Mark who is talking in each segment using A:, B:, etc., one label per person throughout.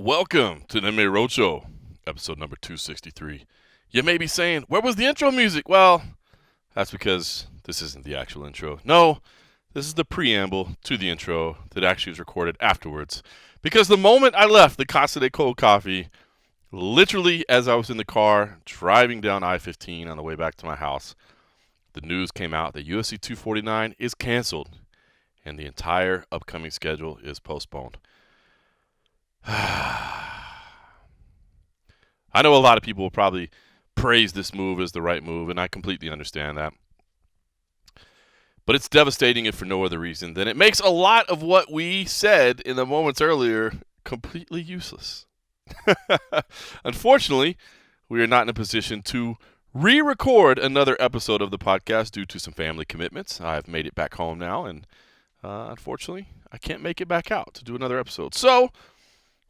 A: Welcome to the MMA Roadshow, episode number 263. You may be saying, where was the intro music? Well, that's because this isn't the actual intro. No, this is the preamble to the intro that actually was recorded afterwards. Because the moment I left the Casa de Cold Coffee, literally as I was in the car driving down I-15 on the way back to my house, the news came out that UFC 249 is canceled and the entire upcoming schedule is postponed. I know a lot of people will probably praise this move as the right move, and I completely understand that. But it's devastating if for no other reason than it makes a lot of what we said in the moments earlier completely useless. Unfortunately, we are not in a position to re-record another episode of the podcast due to some family commitments. I've made it back home now, and unfortunately, I can't make it back out to do another episode. So,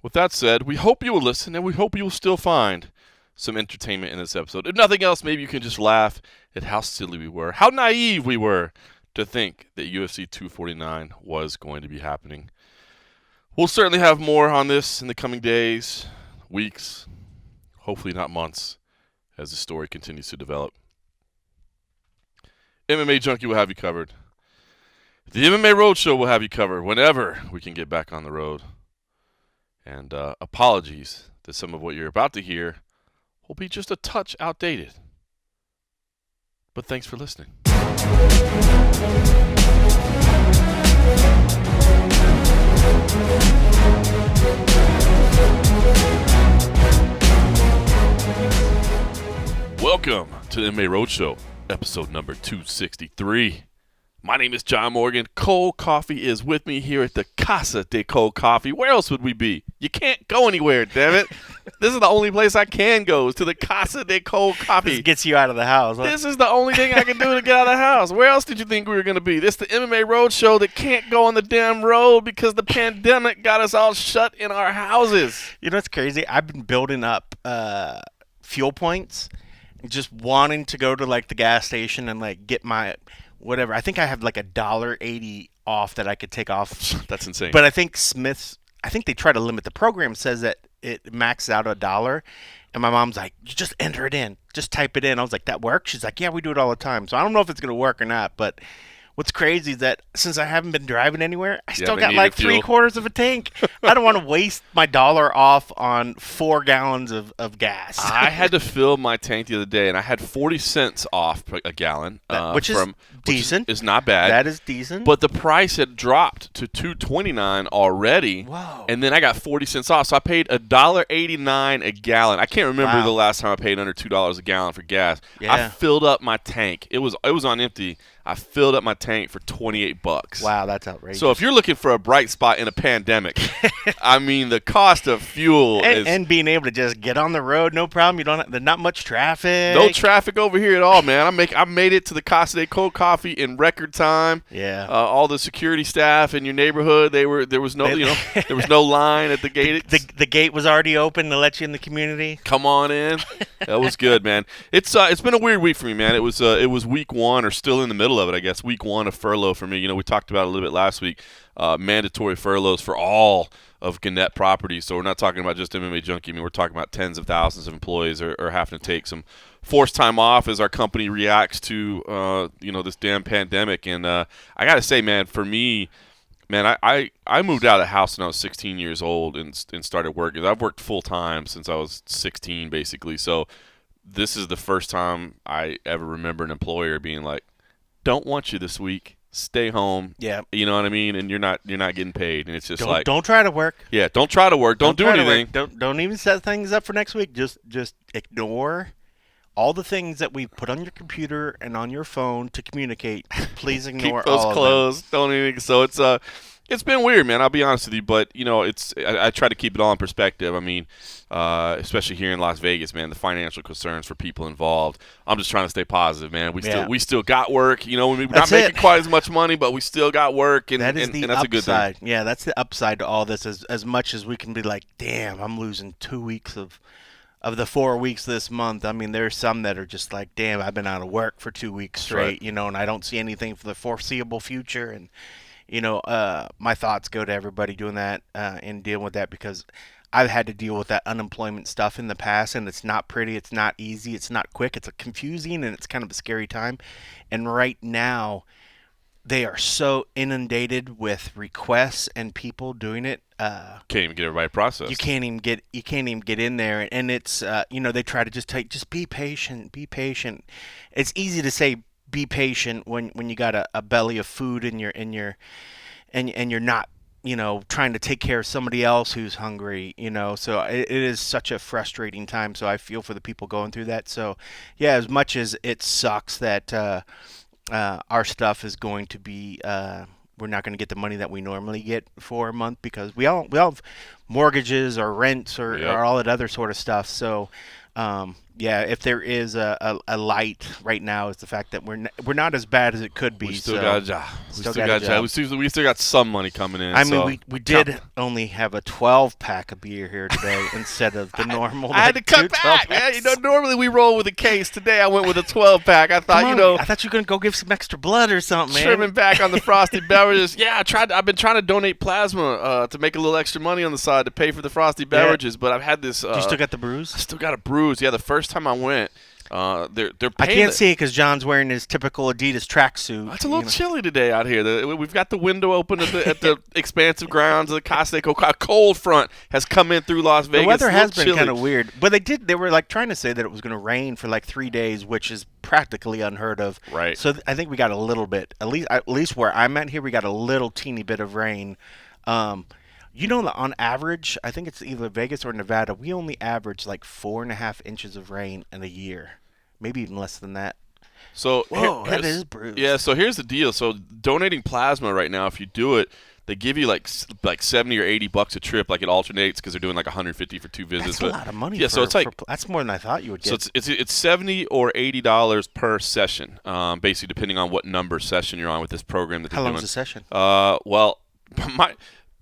A: with that said, we hope you will listen, and we hope you will still find some entertainment in this episode. If nothing else, maybe you can just laugh at how silly we were, how naive we were to think that UFC 249 was going to be happening. We'll certainly have more on this in the coming days, weeks, hopefully not months, as the story continues to develop. MMA Junkie will have you covered. The MMA Roadshow will have you covered whenever we can get back on the road. And apologies that some of what you're about to hear will be just a touch outdated. But thanks for listening. Welcome to the MMA Roadshow, episode number 263. My name is John Morgan. Cold Coffee is with me here at the Casa de Cold Coffee. Where else would we be? You can't go anywhere, damn it. This is the only place I can go is to the Casa de Cold Coffee.
B: This gets you out of the house. Huh?
A: This is the only thing I can do to get out of the house. Where else did you think we were going to be? This is the MMA Roadshow that can't go on the damn road because the pandemic got us all shut in our houses.
B: You know what's crazy? I've been building up fuel points, just wanting to go to like the gas station and like get my whatever. I think I have like $1.80 off that I could take off.
A: That's insane.
B: But I think they try to limit the program. Says that it maxes out $1. And my mom's like, you just enter it in. Just type it in. I was like, that works? She's like, yeah, we do it all the time. So I don't know if it's going to work or not. But what's crazy is that since I haven't been driving anywhere, I still got like 3/4 of a tank. I don't want to waste my $1 off on 4 gallons of gas.
A: I had to fill my tank the other day, and I had 40 cents off a gallon.
B: Which is decent.
A: Is not bad.
B: That is decent.
A: But the price had dropped to $2.29 already.
B: Whoa.
A: And then I got 40 cents off. So I paid $1.89 a gallon. I can't remember the last time I paid under $2 a gallon for gas.
B: Yeah.
A: I filled up my tank. It was on empty. I filled up my tank for $28.
B: Wow, that's outrageous.
A: So if you're looking for a bright spot in a pandemic, I mean, the cost of fuel
B: and being able to just get on the road, no problem. There's not much traffic.
A: No traffic over here at all, man. I made it to the Casa de Cold Coffee in record time.
B: Yeah.
A: All the security staff in your neighborhood, there was no line at the gate.
B: The gate was already open to let you in the community.
A: Come on in. That was good, man. It's been a weird week for me, man. It was week one, or still in the middle of it, I guess. Week one of furlough for me. You know, we talked about it a little bit last week. Mandatory furloughs for all of Gannett properties. So we're not talking about just MMA Junkie. I mean, we're talking about tens of thousands of employees are having to take some forced time off as our company reacts to this damn pandemic. And I got to say, man, for me, man, I moved out of the house when I was 16 years old and started working. I've worked full time since I was 16, basically. So this is the first time I ever remember an employer being like, "Don't want you this week. Stay home."
B: Yeah.
A: You know what I mean? And you're not getting paid. And it's just
B: don't try to work.
A: Yeah, don't try to work. Don't do anything.
B: Don't even set things up for next week. Just ignore all the things that we put on your computer and on your phone to communicate. Please ignore
A: Keep those
B: all
A: closed. Don't even. So it's been weird, man. I'll be honest with you, but I try to keep it all in perspective. I mean, especially here in Las Vegas, man, the financial concerns for people involved. I'm just trying to stay positive, man. We still got work. You know, we're not making quite as much money, but we still got work, and that's
B: upside.
A: A good thing.
B: Yeah, that's the upside to all this. As much as we can be like, damn, I'm losing 2 weeks of the 4 weeks this month. I mean, there's some that are just like, damn, I've been out of work for 2 weeks straight,
A: right.
B: And I don't see anything for the foreseeable future. And, my thoughts go to everybody doing that and dealing with that, because I've had to deal with that unemployment stuff in the past, and it's not pretty, it's not easy, it's not quick, it's a confusing, and it's kind of a scary time. And right now, they are so inundated with requests and people doing it.
A: Can't even get everybody processed.
B: You can't even get in there, and it's they try to just be patient, be patient. It's easy to say be patient when you got a belly of food and you're not trying to take care of somebody else who's hungry. So it is such a frustrating time. So I feel for the people going through that. So yeah, as much as it sucks that our stuff is going to be we're not going to get the money that we normally get for a month, because we all have mortgages or rents or all that other sort of stuff. So yeah, if there is a light right now, is the fact that we're not as bad as it could be.
A: We still got a job. We still got a job. We still got some money coming in.
B: I mean, we did only have a 12-pack of beer here today instead of the normal.
A: I had to cut back, man. Normally we roll with a case. Today I went with a 12-pack. I thought,
B: I thought you were gonna go give some extra blood or something, man.
A: Trimming back on the frosty beverages. Yeah, I've been trying to donate plasma to make a little extra money on the side to pay for the frosty beverages, but I've had this.
B: Do you still got the bruise?
A: I still got a bruise. Yeah, the first time I went. They're
B: I can't see it because John's wearing his typical Adidas tracksuit.
A: It's a little chilly today out here. We've got the window open at the expansive grounds of the Costco. A cold front has come in through Las Vegas.
B: The weather has been
A: chilly.
B: kind of weird, but they were like trying to say that it was going to rain for like 3 days, which is practically unheard of.
A: Right.
B: So I think we got a little bit, at least where I'm at here, we got a little teeny bit of rain. On average, I think it's either Vegas or Nevada, we only average like 4.5 inches of rain in a year, maybe even less than that.
A: So
B: that is bruised.
A: Yeah, so here's the deal. So donating plasma right now, if you do it, they give you like $70 or $80 a trip. Like it alternates because they're doing like $150 for 2 visits.
B: That's a lot of money.
A: Yeah, so it's like
B: that's more than I thought you would get.
A: So it's $70 or $80 per session, basically depending on what number session you're on with this program that they're doing.
B: How long is a session?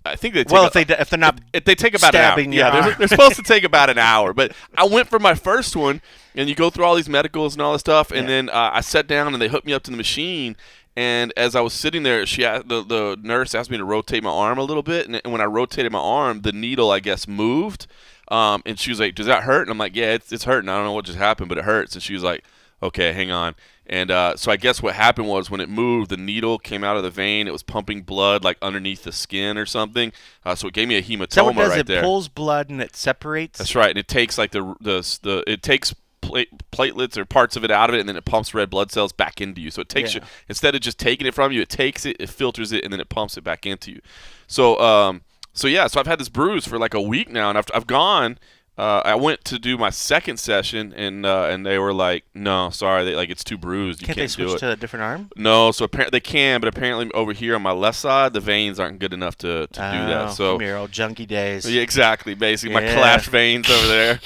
A: I think they take
B: if they're not
A: if they take about an hour. Yeah, they're supposed to take about an hour. But I went for my first one, and you go through all these medicals and all this stuff, and then I sat down and they hooked me up to the machine. And as I was sitting there, the nurse asked me to rotate my arm a little bit, and when I rotated my arm, the needle I guess moved. And she was like, "Does that hurt?" And I'm like, "Yeah, it's hurting. I don't know what just happened, but it hurts." And she was like, "Okay, hang on." And so I guess what happened was when it moved, the needle came out of the vein. It was pumping blood like underneath the skin or something. So it gave me a hematoma
B: Is that what it does?
A: right there.
B: It pulls blood and it separates.
A: That's right. And it takes like it takes platelets or parts of it out of it, and then it pumps red blood cells back into you. So it takes you, instead of just taking it from you, it takes it, it filters it, and then it pumps it back into you. So so I've had this bruise for like a week now, and I've gone. I went to do my second session, and they were like, "No, sorry, it's too bruised. You can't do it."
B: Can't they switch to a different arm?
A: No, so apparently they can, but apparently over here on my left side, the veins aren't good enough to do that. So
B: from your old junkie days.
A: Yeah, exactly. Basically, my collapsed veins over there.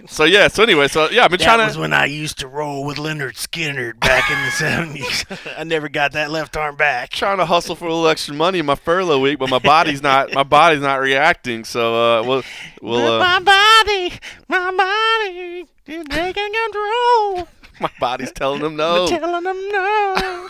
A: So anyway, I've been trying to.
B: That was when I used to roll with Leonard Skinner back in the 70s. I never got that left arm back.
A: Trying to hustle for a little extra money in my furlough week, but my body's not reacting. So we'll
B: my body is taking control.
A: My body's telling them no.
B: Telling them no.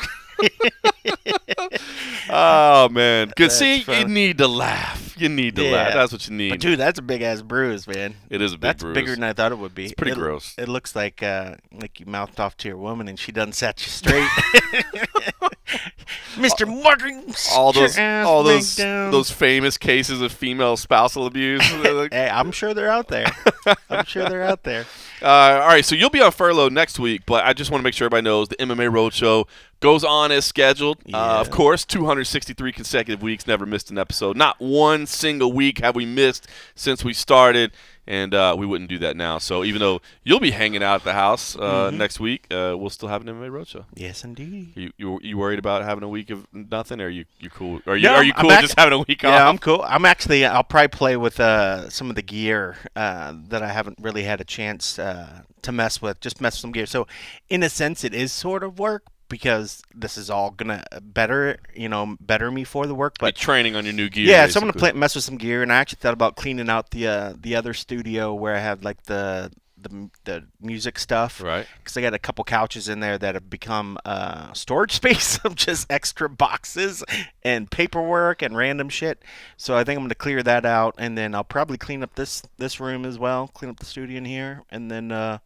A: Oh man, good.
B: That's
A: See,
B: fun.
A: you need to laugh. You need to laugh. That's what you need.
B: But dude, that's a big ass bruise, man.
A: It is a big bruise.
B: That's bigger than I thought it would be.
A: It's pretty gross.
B: It looks like you mouthed off to your woman and she done set you straight. Mr. Martin,
A: all those famous cases of female spousal abuse.
B: Hey, I'm sure they're out there.
A: All right, so you'll be on furlough next week, but I just want to make sure everybody knows the MMA Roadshow goes on as scheduled. Of course, 263 consecutive weeks, never missed an episode. Not one single week have we missed since we started, and we wouldn't do that now. So even though you'll be hanging out at the house next week, we'll still have an MMA Roadshow.
B: Yes, indeed.
A: You worried about having a week of nothing, or are you cool? Are you cool just having a week off?
B: Yeah, I'm cool. I'll probably play with some of the gear that I haven't really had a chance to mess with. Just mess with some gear. So in a sense, it is sort of work, because this is all gonna better me for the work. But
A: training on your new gear.
B: Yeah,
A: basically.
B: So I'm gonna mess with some gear, and I actually thought about cleaning out the other studio where I have like the the music stuff,
A: Right.
B: because I got a couple couches in there that have become storage space of just extra boxes and paperwork and random shit. So I think I'm gonna clear that out, and then I'll probably clean up this room as well, clean up the studio in here, and then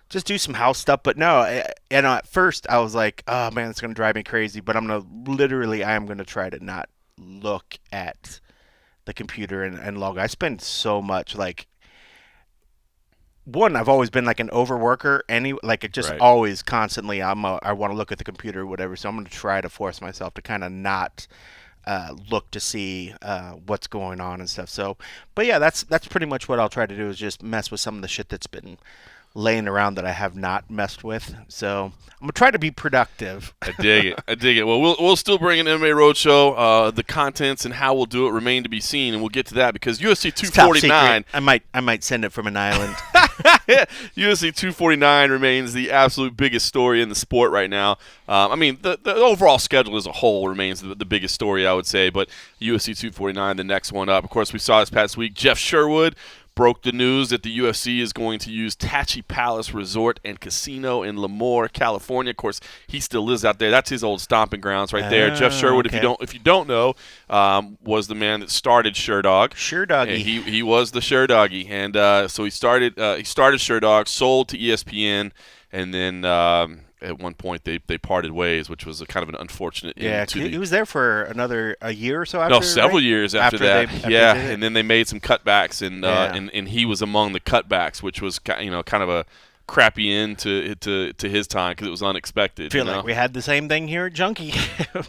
B: just do some house stuff. But no, at first I was like, oh man, it's gonna drive me crazy. But I am gonna try to not look at the computer and log. I spend so much like one. I've always been like an overworker. Like it just
A: Right.
B: always constantly. I want to look at the computer or whatever. So I'm gonna try to force myself to kind of not. Look to see what's going on and stuff. So, but yeah, that's pretty much what I'll try to do is just mess with some of the shit that's been laying around that I have not messed with. So I'm gonna try to be productive.
A: I dig it. I dig it. Well, we'll still bring an MMA Roadshow. The contents and how we'll do it remain to be seen, and we'll get to that because UFC
B: It's top
A: 249.
B: secret. I might send it from an island.
A: UFC 249 remains the absolute biggest story in the sport right now. I mean, the overall schedule as a whole remains the biggest story, I would say. But UFC 249, the next one up. Of course, we saw this past week, Jeff Sherwood broke the news that the UFC is going to use Tachi Palace Resort and Casino in Lemoore, California. Of course, he still lives out there. That's his old stomping grounds right there. Jeff Sherwood,
B: okay.
A: if you don't know, was the man that started Sherdog.
B: Sure, doggy.
A: He was the Sherdoggy, and so he started Sherdog, sold to ESPN, and then at one point they parted ways, which was a kind of an unfortunate
B: Yeah,
A: end to
B: he was there for a year or so after.
A: no, several
B: right?
A: years after that.
B: After
A: Yeah,
B: they did it.
A: and then they made some cutbacks, and
B: Yeah.
A: and he was among the cutbacks, which was kind of a crappy end to his time because it was unexpected.
B: Feel
A: you know?
B: like we had the same thing here at Junkie.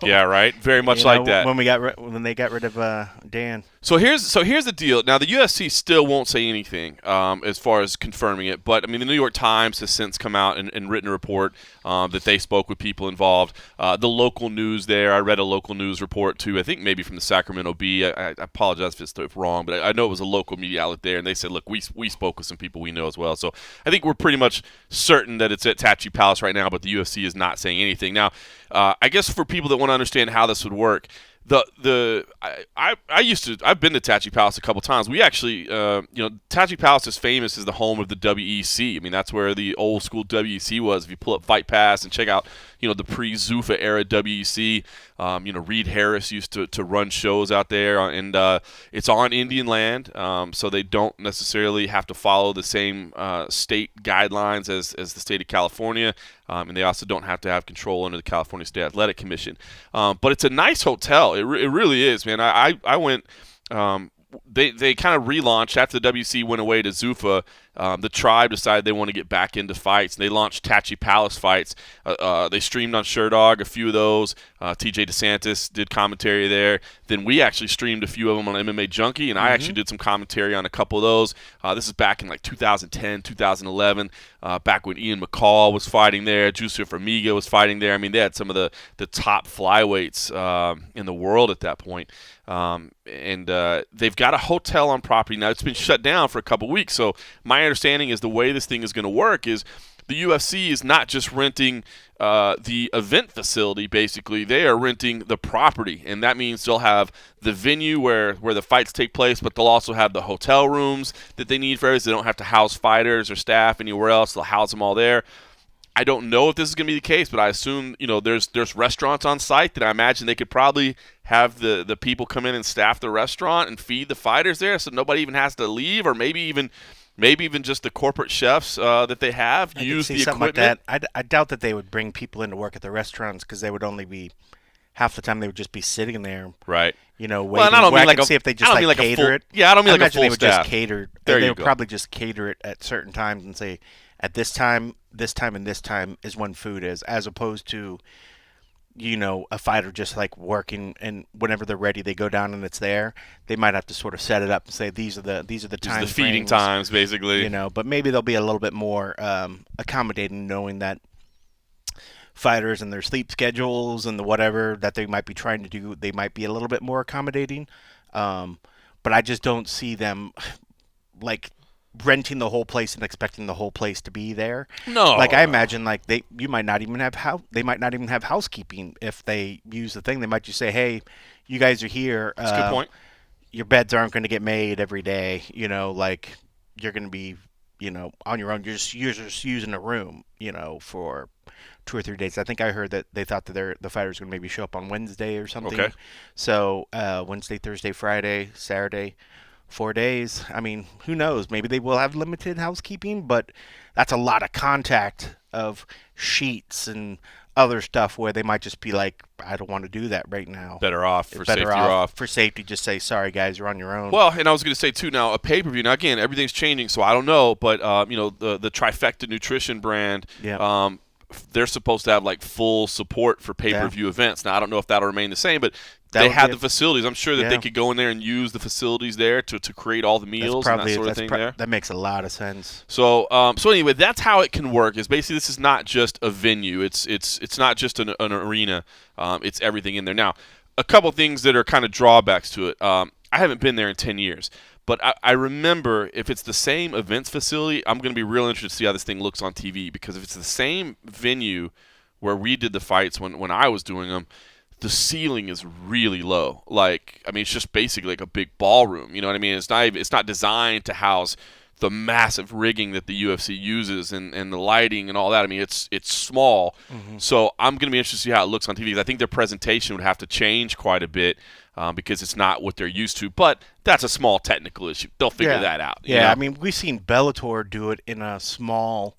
A: Yeah, right. Very much
B: You
A: like
B: know,
A: that.
B: when they got rid of Dan.
A: So here's the deal. Now the UFC still won't say anything as far as confirming it, but I mean the New York Times has since come out and written a report that they spoke with people involved. The local news there, I read a local news report too. I think maybe from the Sacramento Bee. I apologize if it's wrong, but I know it was a local media outlet there, and they said, look, we spoke with some people we know as well. So I think we're pretty much certain that it's at Tachi Palace right now, but the UFC is not saying anything. Now, I guess for people that want to understand how this would work. I've been to Tachi Palace a couple times. We actually, Tachi Palace is famous as the home of the WEC. I mean, that's where the old school WEC was. If you pull up Fight Pass and check out, the pre-Zuffa era WEC, Reed Harris used to run shows out there, and it's on Indian land, so they don't necessarily have to follow the same state guidelines as the state of California, and they also don't have to have control under the California State Athletic Commission. But it's a nice hotel. It really is, man. I went. They kind of relaunched after the WC went away to Zuffa. The tribe decided they want to get back into fights, and they launched Tachi Palace fights. They streamed on Sherdog, a few of those. TJ DeSantis did commentary there. Then we actually streamed a few of them on MMA Junkie, and I actually did some commentary on a couple of those. This is back in like 2010, 2011, back when Ian McCall was fighting there. Joseph Formiga was fighting there. I mean, they had some of the top flyweights in the world at that point. And they've got a hotel on property now. It's been shut down for a couple weeks. So my understanding is the way this thing is going to work is the UFC is not just renting the event facility. Basically, they are renting the property, and that means they'll have the venue where the fights take place, but they'll also have the hotel rooms that they need for everything. They don't have to house fighters or staff anywhere else. They'll house them all there. I don't know if this is going to be the case, but I assume there's restaurants on site that I imagine they could probably have the people come in and staff the restaurant and feed the fighters there, so nobody even has to leave, or maybe even just the corporate chefs that they have use the equipment.
B: Like that. I doubt that they would bring people in to work at the restaurants because they would only be half the time they would just be sitting there.
A: Right.
B: Waiting.
A: Well, and I don't mean
B: see if they just cater it.
A: Yeah, I don't mean like a full
B: they would
A: staff.
B: just cater.
A: There
B: they
A: you
B: would
A: go.
B: probably just cater it at certain times and say, at this time, and this time is when food is, as opposed to, a fighter just like working, and whenever they're ready, they go down and it's there. They might have to sort of set it up and say these are the times,
A: the feeding
B: frames,
A: times, basically.
B: But maybe they'll be a little bit more accommodating, knowing that fighters and their sleep schedules and the whatever that they might be trying to do, they might be a little bit more accommodating. But I just don't see them like renting the whole place and expecting the whole place to be there.
A: No.
B: Like I imagine like they might not even have housekeeping if they use the thing. They might just say, "Hey, you guys are here.
A: That's a good point.
B: Your beds aren't going to get made every day, like you're going to be on your own. You're just using a room, for 2 or 3 days. I think I heard that they thought that the fighters going to maybe show up on Wednesday or something.
A: Okay.
B: So Wednesday, Thursday, Friday, Saturday, 4 days. I mean, who knows? Maybe they will have limited housekeeping, but that's a lot of contact of sheets and other stuff where they might just be like, I don't want to do that right now.
A: Better off for
B: Better
A: safety. You're off.
B: for safety. Just say, sorry guys, you're on your own.
A: Well, and I was going to say too. Now a pay-per-view. Now again, everything's changing, so I don't know. But the Trifecta Nutrition brand.
B: Yeah.
A: They're supposed to have like full support for pay-per-view events. Now I don't know if that'll remain the same, but
B: That
A: they
B: would
A: have
B: be
A: the facilities. I'm sure that they
B: yeah.
A: could go in there and use the facilities there to create all the meals and that sort of thing there.
B: That makes a lot of sense.
A: So anyway, that's how it can work. Is basically this is not just a venue. It's not just an arena. It's everything in there. Now, a couple things that are kind of drawbacks to it. I haven't been there in 10 years. But I remember if it's the same events facility, I'm going to be real interested to see how this thing looks on TV. Because if it's the same venue where we did the fights when I was doing them, the ceiling is really low. Like, I mean, it's just basically like a big ballroom. You know what I mean? It's not designed to house the massive rigging that the UFC uses and the lighting and all that. I mean, it's small.
B: Mm-hmm.
A: So I'm going to be interested to see how it looks on TV. 'Cause I think their presentation would have to change quite a bit because it's not what they're used to. But that's a small technical issue. They'll figure that out.
B: Yeah, I mean, we've seen Bellator do it in a small.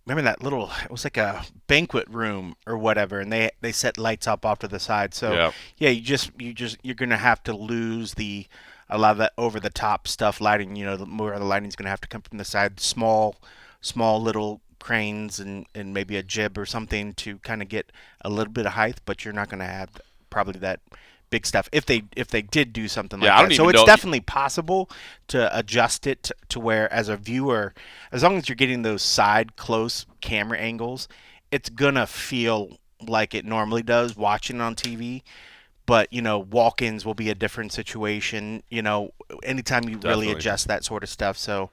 B: Remember that little? It was like a banquet room or whatever, and they set lights up off to the side. So yeah, you're gonna have to lose a lot of that over the top stuff lighting. More of the lighting's gonna have to come from the side. Small little cranes and maybe a jib or something to kind of get a little bit of height, but you're not gonna have probably that big stuff if they did do something like that. So it's definitely possible to adjust it to where, as a viewer, as long as you're getting those side close camera angles, it's gonna feel like it normally does watching on TV. But walk-ins will be a different situation. Anytime you really adjust that sort of stuff. So,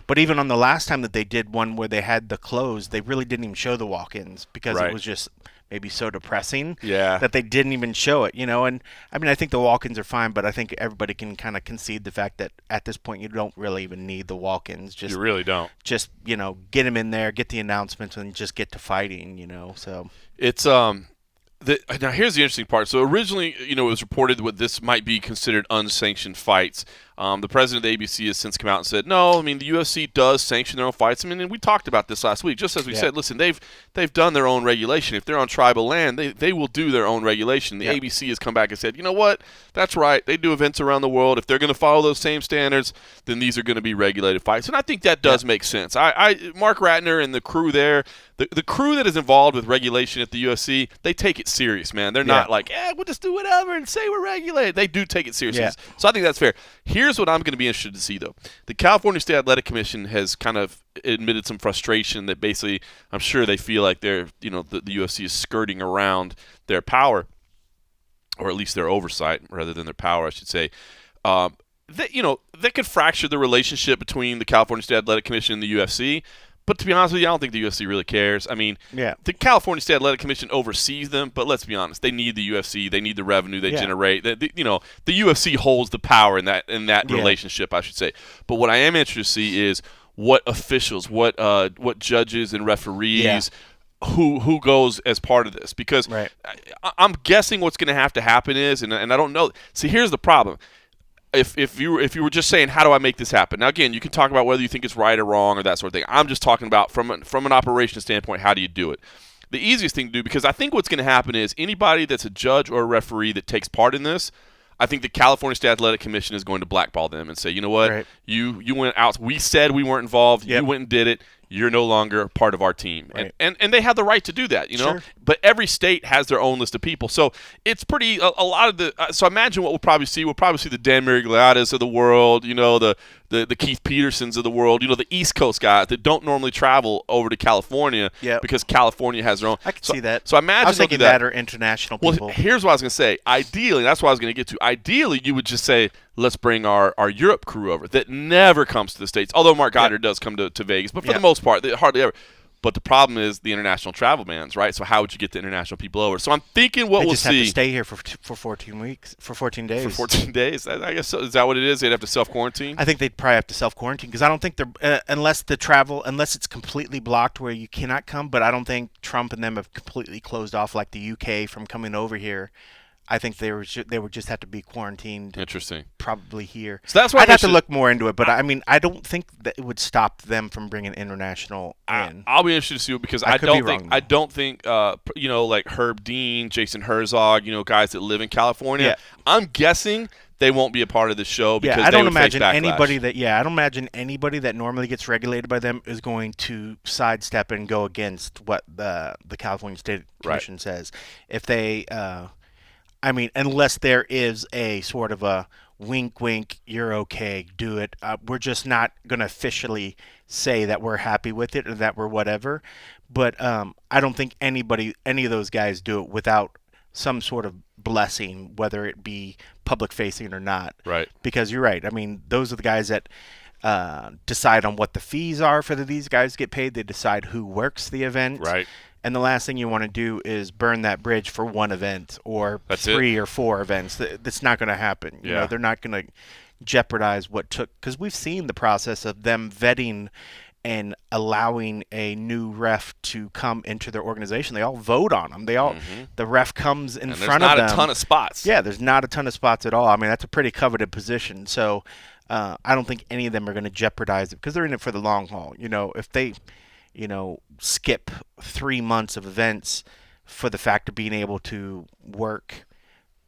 B: but even on the last time that they did one where they had the closed, they really didn't even show the walk-ins because it was just maybe so depressing that they didn't even show it. And I mean, I think the walk-ins are fine, but I think everybody can kind of concede the fact that at this point you don't really even need the walk-ins.
A: You really don't.
B: Just get them in there, get the announcements, and just get to fighting. So
A: it's now here's the interesting part. So originally, it was reported that this might be considered unsanctioned fights. The president of the ABC has since come out and said, no, I mean, the UFC does sanction their own fights. I mean, and we talked about this last week. Just as we said, listen, they've done their own regulation. If they're on tribal land, they will do their own regulation. The ABC has come back and said, you know what? That's right. They do events around the world. If they're going to follow those same standards, then these are going to be regulated fights. And I think that does make sense. Mark Ratner and the crew there, the crew that is involved with regulation at the UFC, they take it serious, man. They're not like, we'll just do whatever and say we're regulated. They do take it seriously. Yeah. So I think that's fair. Here's what I'm going to be interested to see, though. The California State Athletic Commission has kind of admitted some frustration that basically I'm sure they feel like the UFC is skirting around their power, or at least their oversight rather than their power, I should say. They could fracture the relationship between the California State Athletic Commission and the UFC. But to be honest with you, I don't think the UFC really cares. I mean, the California State Athletic Commission oversees them, but let's be honest, they need the UFC, they need the revenue they generate. The UFC holds the power in that relationship, I should say. But what I am interested to see is what officials, what judges and referees, who goes as part of this, because I'm guessing what's going to have to happen is, and I don't know. See, here's the problem. If you were just saying, how do I make this happen? Now, again, you can talk about whether you think it's right or wrong or that sort of thing. I'm just talking about from an operation standpoint, how do you do it? The easiest thing to do, because I think what's going to happen is anybody that's a judge or a referee that takes part in this, I think the California State Athletic Commission is going to blackball them and say, you know what, you went out. We said we weren't involved. You went and did it. You're no longer part of our team. And they have the right to do that, Sure. But every state has their own list of people. So it's pretty, a lot of the, so imagine what we'll probably see the Dan Miragliotas of the world, the Keith Petersons of the world, the East Coast guys that don't normally travel over to California because California has their own.
B: I can see that.
A: So imagine
B: I was thinking that or international people.
A: Well, here's what I was going to say. Ideally, that's what I was going to get to. Ideally, you would just say, let's bring our Europe crew over that never comes to the States, although Mark Goddard does come to Vegas, but for the most part, they hardly ever. But the problem is the international travel bans, right? So how would you get the international people over? So I'm thinking what
B: They
A: we'll
B: just have to
A: see
B: stay here for 14 weeks, for 14 days.
A: for 14 days. I guess so. Is that what it is? They'd have to self quarantine.
B: I think they'd probably have to self-quarantine because I don't think they're unless it's completely blocked where you cannot come. But I don't think Trump and them have completely closed off like the UK from coming over here. I think they would just have to be quarantined.
A: Interesting.
B: Probably here.
A: So that's why
B: I'd have to look more into it, but I mean, I don't think that it would stop them from bringing international in.
A: I'll be interested to see it because I don't think like Herb Dean, Jason Herzog, guys that live in California.
B: Yeah.
A: I'm guessing they won't be a part of the show because
B: I
A: they
B: don't
A: would
B: imagine
A: face backlash.
B: I don't imagine anybody that normally gets regulated by them is going to sidestep and go against what the California State Commission says. If they unless there is a sort of a wink, wink, you're okay, do it. We're just not going to officially say that we're happy with it or that we're whatever. But I don't think any of those guys do it without some sort of blessing, whether it be public facing or not.
A: Right.
B: Because you're right. I mean, those are the guys that decide on what the fees are for these guys to get paid. They decide who works the event.
A: Right.
B: And the last thing you want to do is burn that bridge for one event or three or four events. That's not going to happen. You know, they're not going to jeopardize what took, because we've seen the process of them vetting and allowing a new ref to come into their organization. They all vote on them. The ref comes in front of them.
A: There's not a ton of spots.
B: Yeah, there's not a ton of spots at all. I mean, that's a pretty coveted position. So I don't think any of them are going to jeopardize it because they're in it for the long haul. If they skip 3 months of events for the fact of being able to work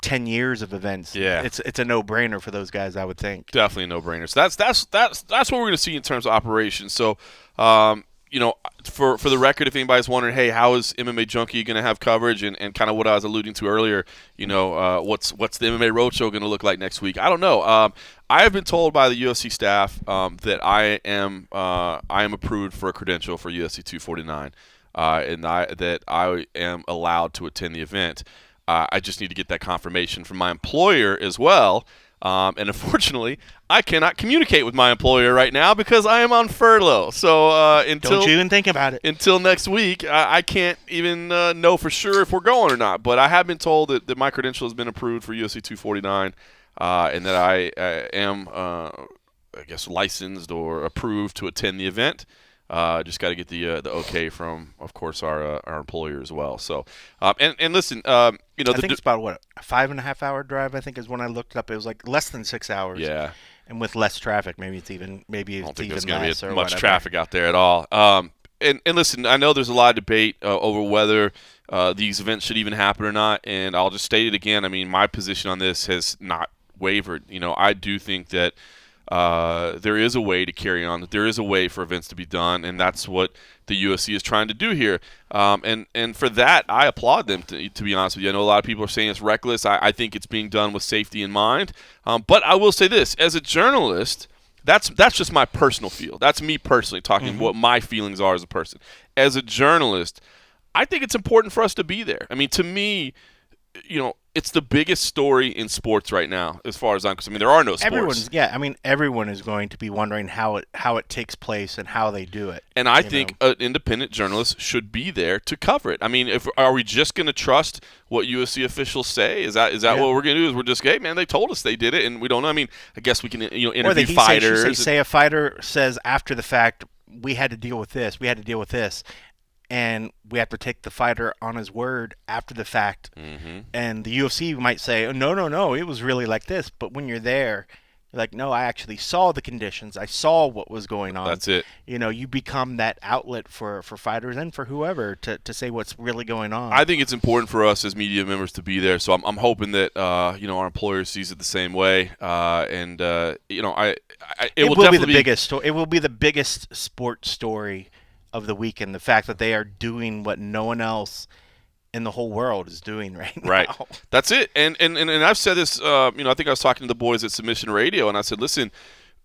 B: 10 years of events.
A: Yeah.
B: It's a no-brainer for those guys, I would think.
A: Definitely a no-brainer. So that's what we're going to see in terms of operations. So, for the record, if anybody's wondering, hey, how is MMA Junkie going to have coverage and kind of what I was alluding to earlier, what's the MMA Roadshow going to look like next week? I don't know. I have been told by the UFC staff that I am approved for a credential for UFC 249, and that I am allowed to attend the event. I just need to get that confirmation from my employer as well. And unfortunately, I cannot communicate with my employer right now because I am on furlough. So
B: don't you even think about it.
A: Until next week, I can't even know for sure if we're going or not. But I have been told that my credential has been approved for UFC 249, and that I am, licensed or approved to attend the event. Just got to get the okay from, of course, our employer as well. So, and listen,
B: I think it's about a 5.5 hour drive. I think is when I looked it up. It was like less than 6 hours.
A: Yeah.
B: And with less traffic, maybe it's even
A: I don't think there's
B: going
A: to be much traffic out there at all. And listen, I know there's a lot of debate over whether these events should even happen or not. And I'll just state it again. I mean, my position on this has not wavered. I do think that there is a way to carry on, that there is a way for events to be done, and that's what the UFC is trying to do here. And for that, I applaud them, to be honest with you. I know a lot of people are saying it's reckless. I think it's being done with safety in mind. But I will say this, as a journalist, that's just my personal feel. That's me personally talking what my feelings are as a person. As a journalist, I think it's important for us to be there. I mean, to me, it's the biggest story in sports right now, as far as I'm concerned. I mean, there are no sports.
B: Everyone is going to be wondering how it takes place and how they do it.
A: And I think an independent journalist should be there to cover it. I mean, are we just going to trust what UFC officials say? Is that what we're going to do? Is we're just, hey, man, they told us they did it, and we don't know. I mean, I guess we can interview fighters.
B: Say a fighter says after the fact, we had to deal with this. We had to deal with this. And we have to take the fighter on his word after the fact. Mm-hmm. And the UFC might say, oh, no, it was really like this. But when you're there, you're like, no, I actually saw the conditions. I saw what was going on.
A: That's it.
B: You become that outlet for fighters and for whoever to say what's really going on.
A: I think it's important for us as media members to be there. So I'm hoping that, our employer sees it the same way. It will
B: be the biggest story. It will be the biggest sports story of the weekend, the fact that they are doing what no one else in the whole world is doing right now.
A: Right. That's it. And I've said this, I think I was talking to the boys at Submission Radio, and I said, listen,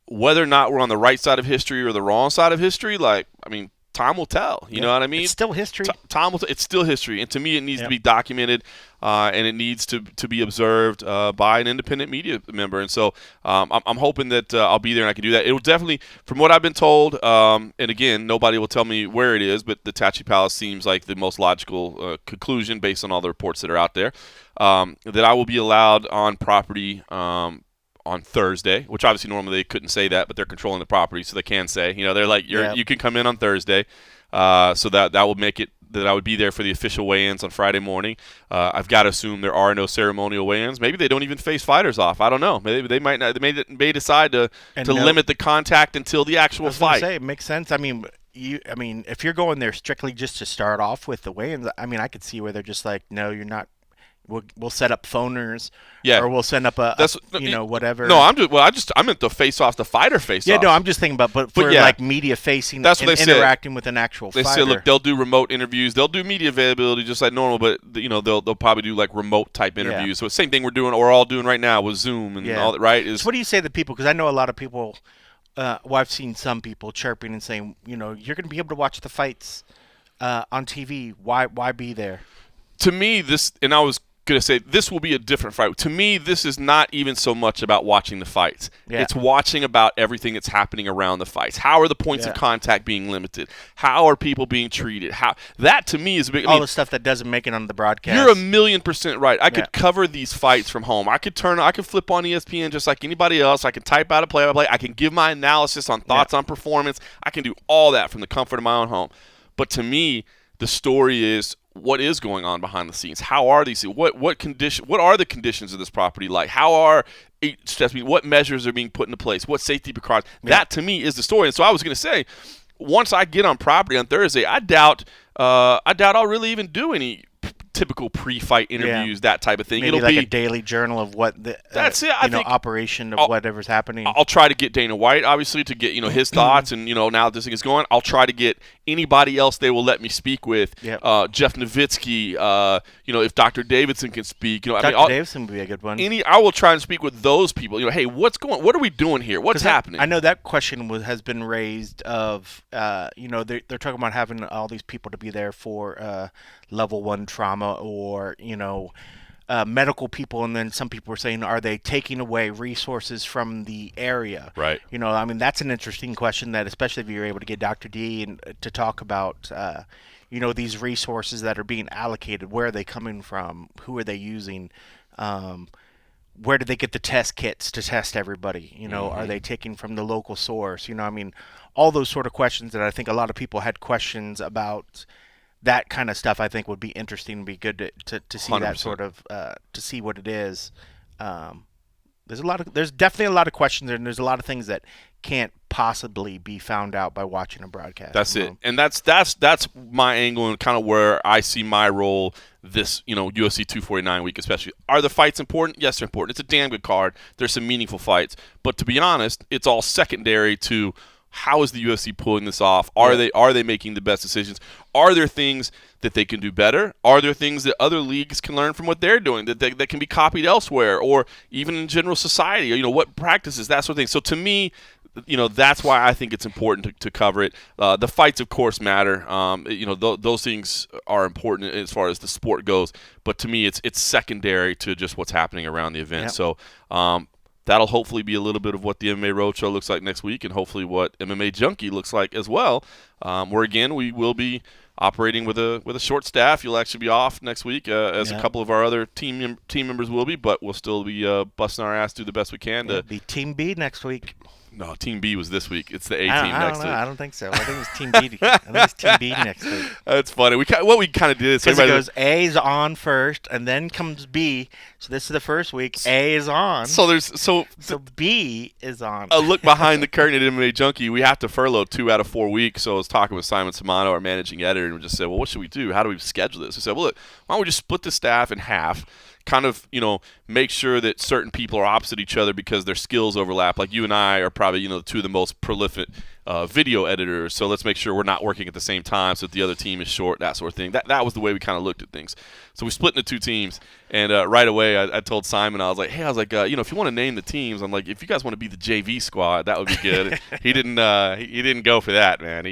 A: whether or not we're on the right side of history or the wrong side of history, time will tell. You know what I mean?
B: It's still history.
A: It's still history, and to me, it needs to be documented. and it needs to be observed by an independent media member. And so I'm hoping that I'll be there and I can do that. It will definitely, from what I've been told, and again, nobody will tell me where it is, but the Tachi Palace seems like the most logical conclusion based on all the reports that are out there, that I will be allowed on property on Thursday, which obviously normally they couldn't say that, but they're controlling the property, so they can say, they're like, you can come in on Thursday, so that will make it that I would be there for the official weigh-ins on Friday morning. I've got to assume there are no ceremonial weigh-ins. Maybe they don't even face fighters off. I don't know. Maybe they might not. They may decide to limit the contact until the actual fight.
B: Say, it makes sense. I mean, if you're going there strictly just to start off with the weigh-ins, I mean, I could see where they're just like, no, you're not. We'll set up phoners, or we'll send up whatever.
A: No, I meant to face off the fighter face off.
B: Yeah, no, I'm just thinking about, but for like media facing,
A: that's what they
B: interacting with an actual fighter.
A: They said, look, they'll do remote interviews, they'll do media availability just like normal, but they'll probably do like remote type interviews. Yeah. So same thing we're all doing right now with Zoom and all that, right?
B: So what do you say to people? Because I know a lot of people. I've seen some people chirping and saying, you're going to be able to watch the fights on TV. Why be there?
A: To me, I was going to say this will be a different fight. To me, this is not even so much about watching the fights. Yeah. It's watching about everything that's happening around the fights. How are the points of contact being limited? How are people being treated? That to me is a big.
B: All the stuff that doesn't make it on the broadcast.
A: You're 1,000,000% right. I could cover these fights from home. I could flip on ESPN just like anybody else. I can type out a play-by-play. I can give my analysis on thoughts on performance. I can do all that from the comfort of my own home. But to me, the story is what is going on behind the scenes. How are these? What are the conditions of this property like? How are what measures are being put into place? What safety precautions? Yeah. That to me is the story. And so I was going to say, once I get on property on Thursday, I doubt I'll really even do any typical pre-fight interviews, that type of thing.
B: Maybe it'll be a daily journal of what the operation of whatever's happening.
A: I'll try to get Dana White, obviously, to get his thoughts, and now that this thing is going, I'll try to get anybody else they will let me speak with. Yep. Jeff Nowitzki, if Dr. Davidson can speak,
B: Dr. Davidson would be a good one.
A: I will try and speak with those people. Hey, what are we doing here? What's happening?
B: I know that question has been raised of, they're talking about having all these people to be there for level 1 trauma or medical people, and then some people were saying, are they taking away resources from the area?
A: Right.
B: That's an interesting question, that especially if you're able to get Dr. D and to talk about these resources that are being allocated. Where are they coming from? Who are they using? Where do they get the test kits to test everybody? Are they taking from the local source? All those sort of questions that I think a lot of people had questions about. That kind of stuff I think would be interesting and be good to see 100%. That sort of to see what it is. There's definitely a lot of questions there, and there's a lot of things that can't possibly be found out by watching a broadcast.
A: That's it, and that's my angle and kind of where I see my role this UFC 249 week especially. Are the fights important? Yes, they're important. It's a damn good card. There's some meaningful fights, but to be honest, it's all secondary to. How is the UFC pulling this off? Are they making the best decisions? Are there things that they can do better? Are there things that other leagues can learn from what they're doing that can be copied elsewhere, or even in general society? What practices, that sort of thing. So to me, that's why I think it's important to cover it. The fights, of course, matter. Those things are important as far as the sport goes. But to me, it's secondary to just what's happening around the event. Yep. So. That'll hopefully be a little bit of what the MMA Roadshow looks like next week, and hopefully what MMA Junkie looks like as well. Where again, we will be operating with a short staff. You'll actually be off next week, as a couple of our other team members will be, but we'll still be busting our ass, do the best we can.
B: It'll be Team B next week.
A: No, Team B was this week. It's the A team next week.
B: I don't think so. I think it's Team B. I think it's Team B next week.
A: That's funny. What we kind of did is
B: because it goes A's on first, and then comes B. So this is the first week. A is on.
A: So
B: B is on.
A: A look behind the curtain at MMA Junkie. We have to furlough 2 out of 4 weeks. So I was talking with Simon Simano, our managing editor, and we just said, well, what should we do? How do we schedule this? We said, well, look, why don't we just split the staff in half? Kind of, make sure that certain people are opposite each other because their skills overlap. Like you and I are probably, 2 of the most prolific video editors. So let's make sure we're not working at the same time so that the other team is short, that sort of thing. That was the way we kind of looked at things. So we split into 2 teams. And right away I told Simon, I was like, if you want to name the teams, I'm like, if you guys want to be the JV squad, that would be good. He didn't go for that, man.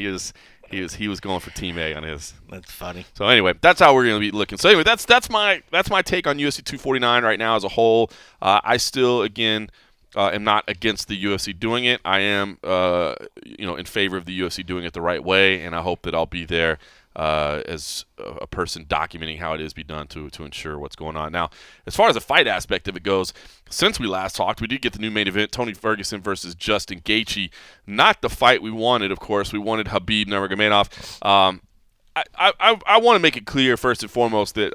A: He was going for Team A on his.
B: That's funny.
A: So anyway, that's how we're going to be looking. So anyway, that's my take on UFC 249 right now as a whole. I still again am not against the UFC doing it. I am in favor of the UFC doing it the right way, and I hope that I'll be there as a person documenting how it is be done to ensure what's going on. Now, as far as the fight aspect of it goes, since we last talked, we did get the new main event: Tony Ferguson versus Justin Gaethje. Not the fight we wanted, of course. We wanted Khabib Nurmagomedov. I want to make it clear first and foremost that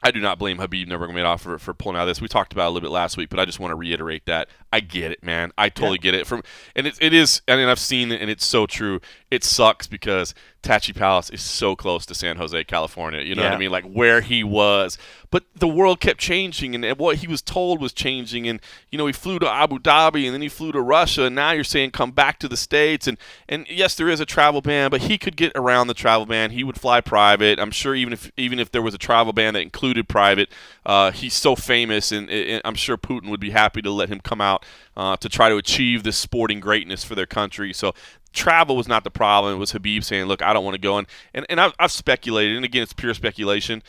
A: I do not blame Khabib Nurmagomedov for pulling out of this. We talked about it a little bit last week, but I just want to reiterate that I get it, man. I totally get it. And it is. I mean, I've seen it, and it's so true. It sucks because Tachi Palace is so close to San Jose, California. You know what I mean? Like where he was. But the world kept changing, and what he was told was changing. And, he flew to Abu Dhabi, and then he flew to Russia, and now you're saying come back to the States. And yes, there is a travel ban, but he could get around the travel ban. He would fly private. I'm sure even if there was a travel ban that included private, he's so famous, and I'm sure Putin would be happy to let him come out to try to achieve this sporting greatness for their country. So travel was not the problem. It was Khabib saying, look, I don't want to go. And I've speculated, and again, it's pure speculation,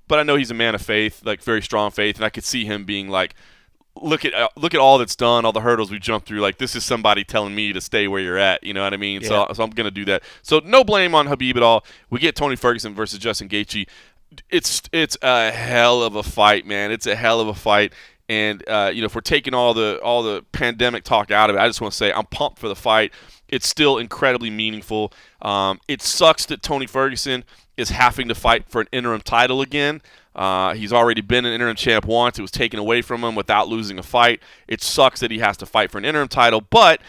A: but I know he's a man of faith, like very strong faith, and I could see him being like, look at all that's done, all the hurdles we jumped through. Like, this is somebody telling me to stay where you're at. You know what I mean? Yeah. So I'm going to do that. So no blame on Khabib at all. We get Tony Ferguson versus Justin Gaethje. It's a hell of a fight, man. It's a hell of a fight. And if we're taking all the pandemic talk out of it, I just want to say I'm pumped for the fight. It's still incredibly meaningful. It sucks that Tony Ferguson is having to fight for an interim title again. He's already been an interim champ once. It was taken away from him without losing a fight. It sucks that he has to fight for an interim title, but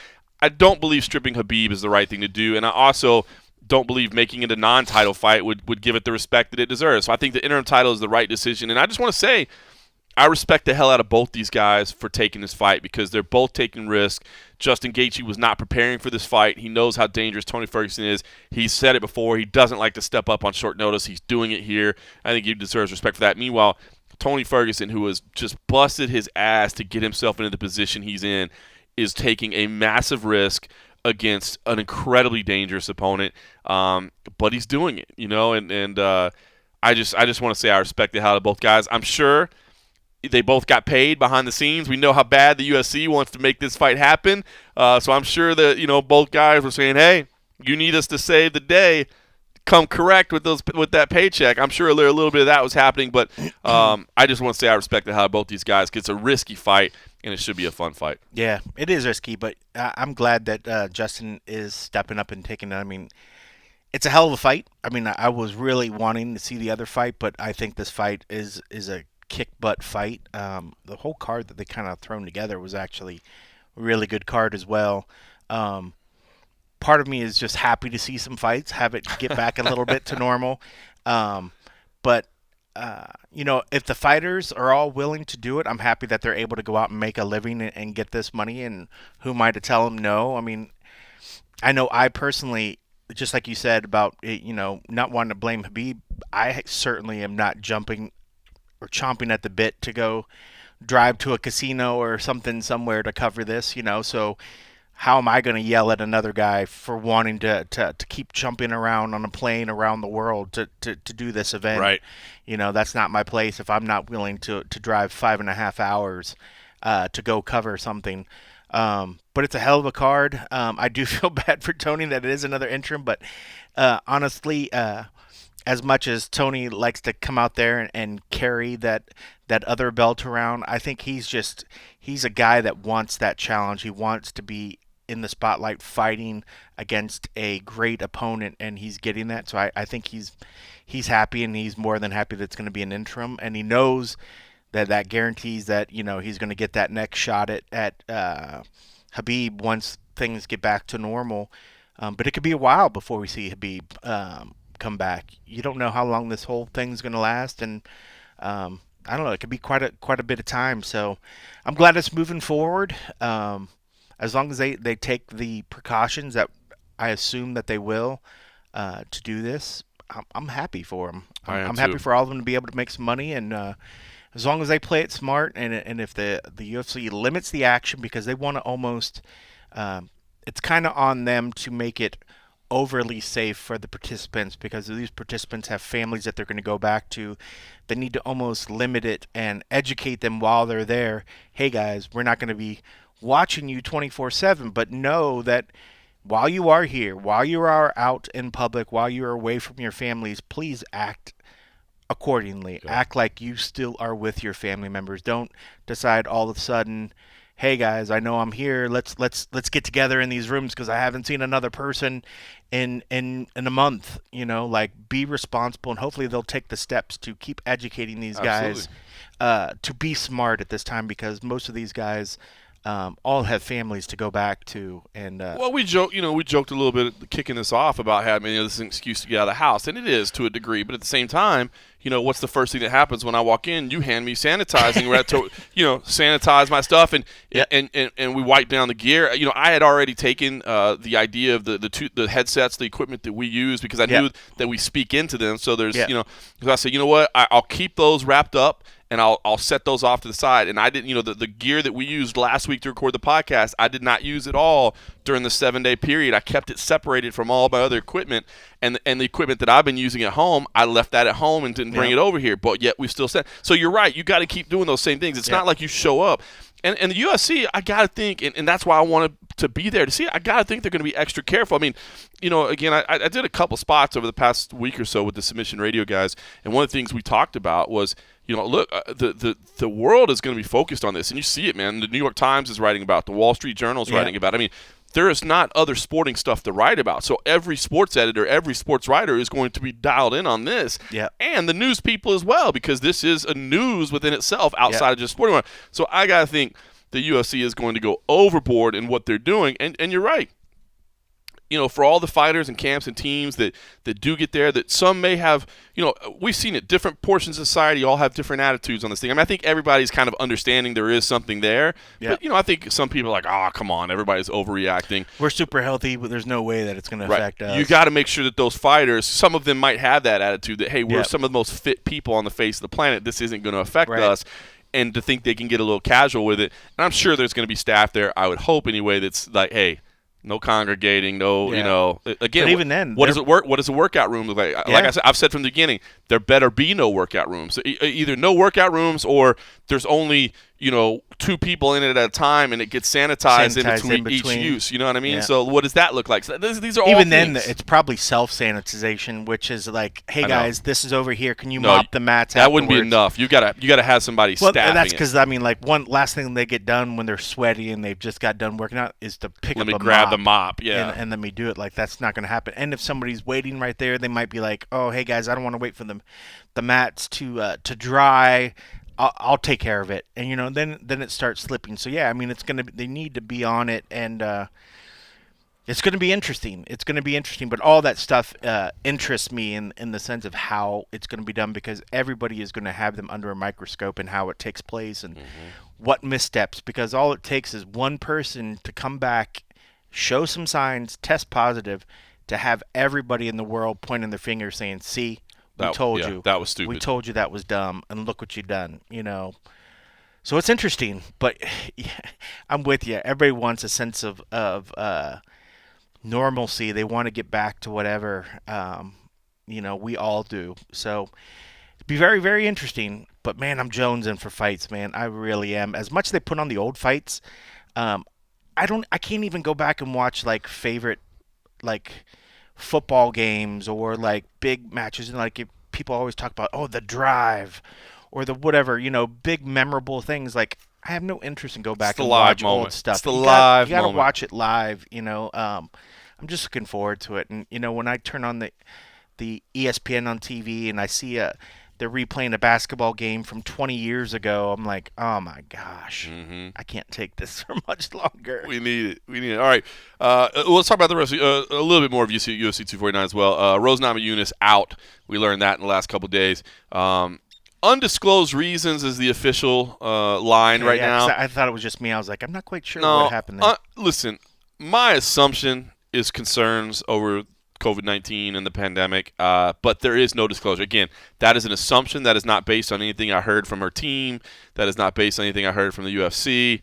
A: I don't believe stripping Khabib is the right thing to do, and I also don't believe making it a non-title fight would give it the respect that it deserves. So I think the interim title is the right decision, and I just want to say I respect the hell out of both these guys for taking this fight because they're both taking risk. Justin Gaethje was not preparing for this fight. He knows how dangerous Tony Ferguson is. He's said it before. He doesn't like to step up on short notice. He's doing it here. I think he deserves respect for that. Meanwhile, Tony Ferguson, who has just busted his ass to get himself into the position he's in, is taking a massive risk against an incredibly dangerous opponent. But he's doing it, and I just want to say I respect the hell out of both guys. I'm sure they both got paid behind the scenes. We know how bad the UFC wants to make this fight happen. So I'm sure that, both guys were saying, hey, you need us to save the day. Come correct with that paycheck. I'm sure a little bit of that was happening, but I just want to say I respect the hell out of both these guys because it's a risky fight, and it should be a fun fight.
B: Yeah, it is risky, but I'm glad that Justin is stepping up and taking it. I mean, it's a hell of a fight. I mean, I was really wanting to see the other fight, but I think this fight is a kick butt fight. The whole card that they kind of thrown together was actually a really good card as well. Part of me is just happy to see some fights, have it get back a little bit to normal. But if the fighters are all willing to do it, I'm happy that they're able to go out and make a living and get this money. And who am I to tell them no? I mean, I know I personally, just like you said about not wanting to blame Khabib, I certainly am not jumping or chomping at the bit to go drive to a casino or something somewhere to cover this, so how am I going to yell at another guy for wanting to keep jumping around on a plane around the world to do this event?
A: Right.
B: That's not my place if I'm not willing to drive 5.5 hours to go cover something. But it's a hell of a card. I do feel bad for Tony that it is another interim, but honestly, as much as Tony likes to come out there and carry that other belt around, I think he's a guy that wants that challenge. He wants to be in the spotlight fighting against a great opponent, and he's getting that. So I think he's happy, and he's more than happy that it's going to be an interim, and he knows that guarantees that he's going to get that next shot at Khabib once things get back to normal. But it could be a while before we see Khabib come back. You don't know how long this whole thing's going to last, and I don't know. It could be quite a bit of time. So I'm glad it's moving forward. As long as they take the precautions that I assume that they will to do this, I'm happy for them. I'm happy for all of them to be able to make some money, and as long as they play it smart, and if the UFC limits the action because they want to almost, it's kind of on them to make it overly safe for the participants because these participants have families that they're going to go back to. They need to almost limit it and educate them while they're there. Hey guys, we're not going to be watching you 24/7, but know that while you are here, while you are out in public, while you are away from your families, please act accordingly.
A: Yeah.
B: Act like you still are with your family members. Don't decide all of a sudden, hey guys, I know I'm here. Let's get together in these rooms because I haven't seen another person in a month. Like be responsible, and hopefully they'll take the steps to keep educating these guys
A: Absolutely.
B: to be smart at this time because most of these guys all have families to go back to, and
A: Well, we joked a little bit kicking this off about having this is an excuse to get out of the house, and it is to a degree. But at the same time, what's the first thing that happens when I walk in? You hand me sanitizing, sanitize my stuff, and
B: yeah,
A: and we wipe down the gear. I had already taken the idea of the headsets, the equipment that we use because I knew that we speak into them. So there's because I said, you know what, I'll keep those wrapped up. And I'll set those off to the side. And I didn't, the gear that we used last week to record the podcast, I did not use it all during the 7-day period. I kept it separated from all my other equipment. And the equipment that I've been using at home, I left that at home and didn't bring it over here. But yet we still said. So you're right. You got to keep doing those same things. It's not like you show up. And the UFC, I got to think, and that's why I wanted to be there to see it. I got to think they're going to be extra careful. I mean, again, I did a couple spots over the past week or so with the Submission Radio guys. And one of the things we talked about was, look, the world is going to be focused on this, and you see it, man. The New York Times is writing about it. The Wall Street Journal is writing about it. I mean, there is not other sporting stuff to write about. So every sports editor, every sports writer is going to be dialed in on this, and the news people as well, because this is a news within itself outside of just sporting. So I got to think the UFC is going to go overboard in what they're doing, and you're right. For all the fighters and camps and teams that do get there, that some may have, we've seen it, different portions of society all have different attitudes on this thing. I mean, I think everybody's kind of understanding there is something there. But, I think some people are like, oh, come on, everybody's overreacting.
B: We're super healthy, but there's no way that it's going to affect us.
A: You got to make sure that those fighters, some of them might have that attitude that, hey, we're some of the most fit people on the face of the planet. This isn't going to affect us. And to think they can get a little casual with it. And I'm sure there's going to be staff there, I would hope anyway, that's like, hey, no congregating, again.
B: But even then,
A: what does it work? What does a workout room look like? Like I said, I've said from the beginning, there better be no workout rooms. So either no workout rooms, or there's only 2 people in it at a time, and it gets sanitized in between each use. You know what I mean? So what does that look like? So these are all
B: even
A: things.
B: then. It's probably self-sanitization, which is like, hey guys, this is over here. Can you mop the mats? That
A: wouldn't be enough. You gotta have somebody staffing it.
B: That's because I mean, like one last thing they get done when they're sweaty and they've just got done working out is to pick up a
A: grab
B: mop.
A: The mop,
B: and let me do it. Like that's not going to happen. And if somebody's waiting right there, they might be like, oh, hey guys, I don't want to wait for the mats to dry. I'll take care of it, and then it starts slipping. So yeah, I mean, they need to be on it, and it's going to be interesting. It's going to be interesting, but all that stuff interests me in the sense of how it's going to be done because everybody is going to have them under a microscope and how it takes place and what missteps. Because all it takes is one person to come back, show some signs, test positive, to have everybody in the world pointing their finger saying, "See." We told you
A: that was stupid.
B: We told you that was dumb, and look what you've done. So it's interesting, but I'm with you. Everybody wants a sense of normalcy. They want to get back to whatever we all do. So it'd be very, very interesting. But man, I'm jonesing for fights, man. I really am. As much as they put on the old fights, I can't even go back and watch like favorite football games or like big matches, and like people always talk about the drive or the whatever, big memorable things. Like I have no interest in go back and watch old stuff.
A: It's the live
B: you gotta
A: moment.
B: watch it live. I'm just looking forward to it. And when I turn on the ESPN on TV and I see they're replaying a basketball game from 20 years ago, I'm like, oh my gosh, I can't take this for much longer.
A: We need it. All right, let's talk about the rest. A little bit more of UFC 249 as well. Rose Namajunas out. We learned that in the last couple of days. Undisclosed reasons is the official line right now.
B: I thought it was just me. I was like, I'm not quite sure what happened there.
A: Listen, my assumption is concerns over COVID-19 and the pandemic, but there is no disclosure. Again, that is an assumption. That is not based on anything I heard from her team. That is not based on anything I heard from the UFC.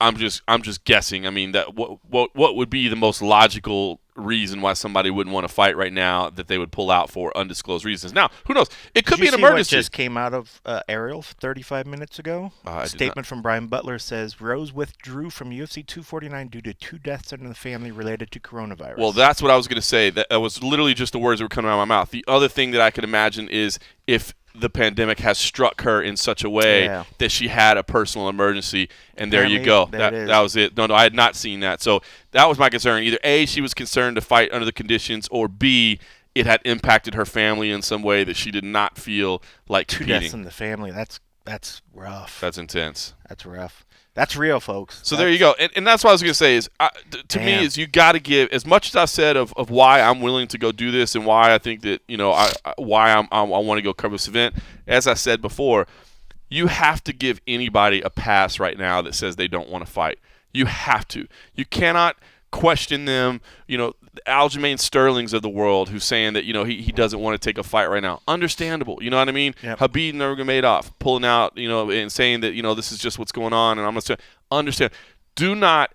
A: I'm just guessing. I mean, that what would be the most logical reason why somebody wouldn't want to fight right now that they would pull out for undisclosed reasons? Now, who knows? It could
B: Did
A: be
B: you
A: an
B: see what
A: emergency.
B: just came out of Ariel 35 minutes ago?
A: I
B: A
A: did
B: statement from Brian Butler says Rose withdrew from UFC 249 due to 2 deaths in the family related to coronavirus.
A: Well, that's what I was going to say. That was literally just the words that were coming out of my mouth. The other thing that I could imagine is if the pandemic has struck her in such a way that she had a personal emergency, and there you go. That was it. No, I had not seen that. So that was my concern. Either A, she was concerned to fight under the conditions, or B, it had impacted her family in some way that she did not feel like competing.
B: 2 deaths in the family. That's rough.
A: That's intense.
B: That's rough. That's real, folks.
A: So there you go. And that's what I was going to say is, to me, is you got to give, as much as I've said of why I'm willing to go do this and why I think that, why I want to go cover this event, as I said before, you have to give anybody a pass right now that says they don't want to fight. You have to. You cannot question them, Aljamain Sterling's of the world who's saying that, he doesn't want to take a fight right now. Understandable. You know what I mean?
B: Yep.
A: Habib Nurmagomedov pulling out, and saying that, this is just what's going on, and I'm going to understand. Do not,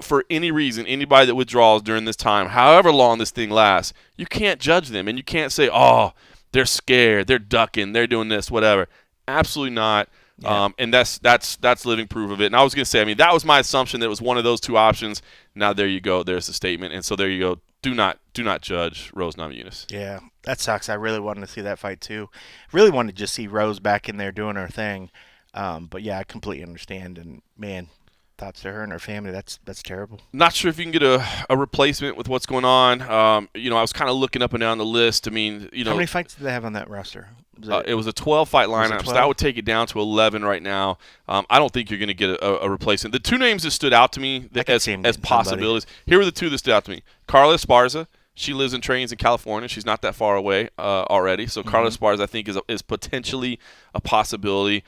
A: for any reason, anybody that withdraws during this time, however long this thing lasts, you can't judge them, and you can't say, oh, they're scared, they're ducking, they're doing this, whatever. Absolutely not. Yeah. And that's living proof of it. And I was going to say, that was my assumption that it was one of those two options. Now there you go. There's the statement. And so there you go. Do not judge Rose Namajunas.
B: Yeah, that sucks. I really wanted to see that fight too. Really wanted to just see Rose back in there doing her thing. But yeah, I completely understand. And man, thoughts to her and her family. That's terrible.
A: Not sure if you can get a replacement with what's going on. I was kind of looking up and down the list.
B: How many fights do they have on that roster?
A: It was a 12-fight lineup, so that would take it down to 11 right now. I don't think you're going to get a replacement. The two names that stood out to me as possibilities, here were the two that stood out to me. Carla Esparza, she lives and trains in California. She's not that far away already. So Carla Esparza, I think, is potentially a possibility.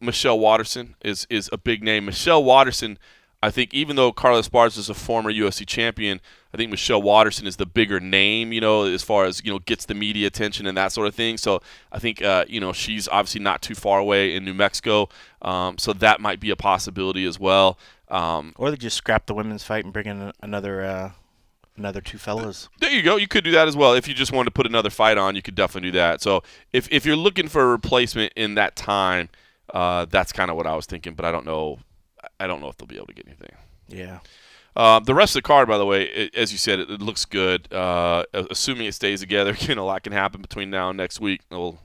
A: Michelle Watterson is a big name. Michelle Watterson, I think, even though Carla Esparza is a former UFC champion, I think Michelle Watterson is the bigger name, as far as, gets the media attention and that sort of thing. So I think, she's obviously not too far away in New Mexico. So that might be a possibility as well.
B: Or they just scrap the women's fight and bring in another two fellas.
A: There you go. You could do that as well. If you just wanted to put another fight on, you could definitely do that. So if you're looking for a replacement in that time, that's kind of what I was thinking. But I don't know if they'll be able to get anything.
B: Yeah.
A: The rest of the card, by the way, as you said, it looks good. Assuming it stays together, a lot can happen between now and next week. We'll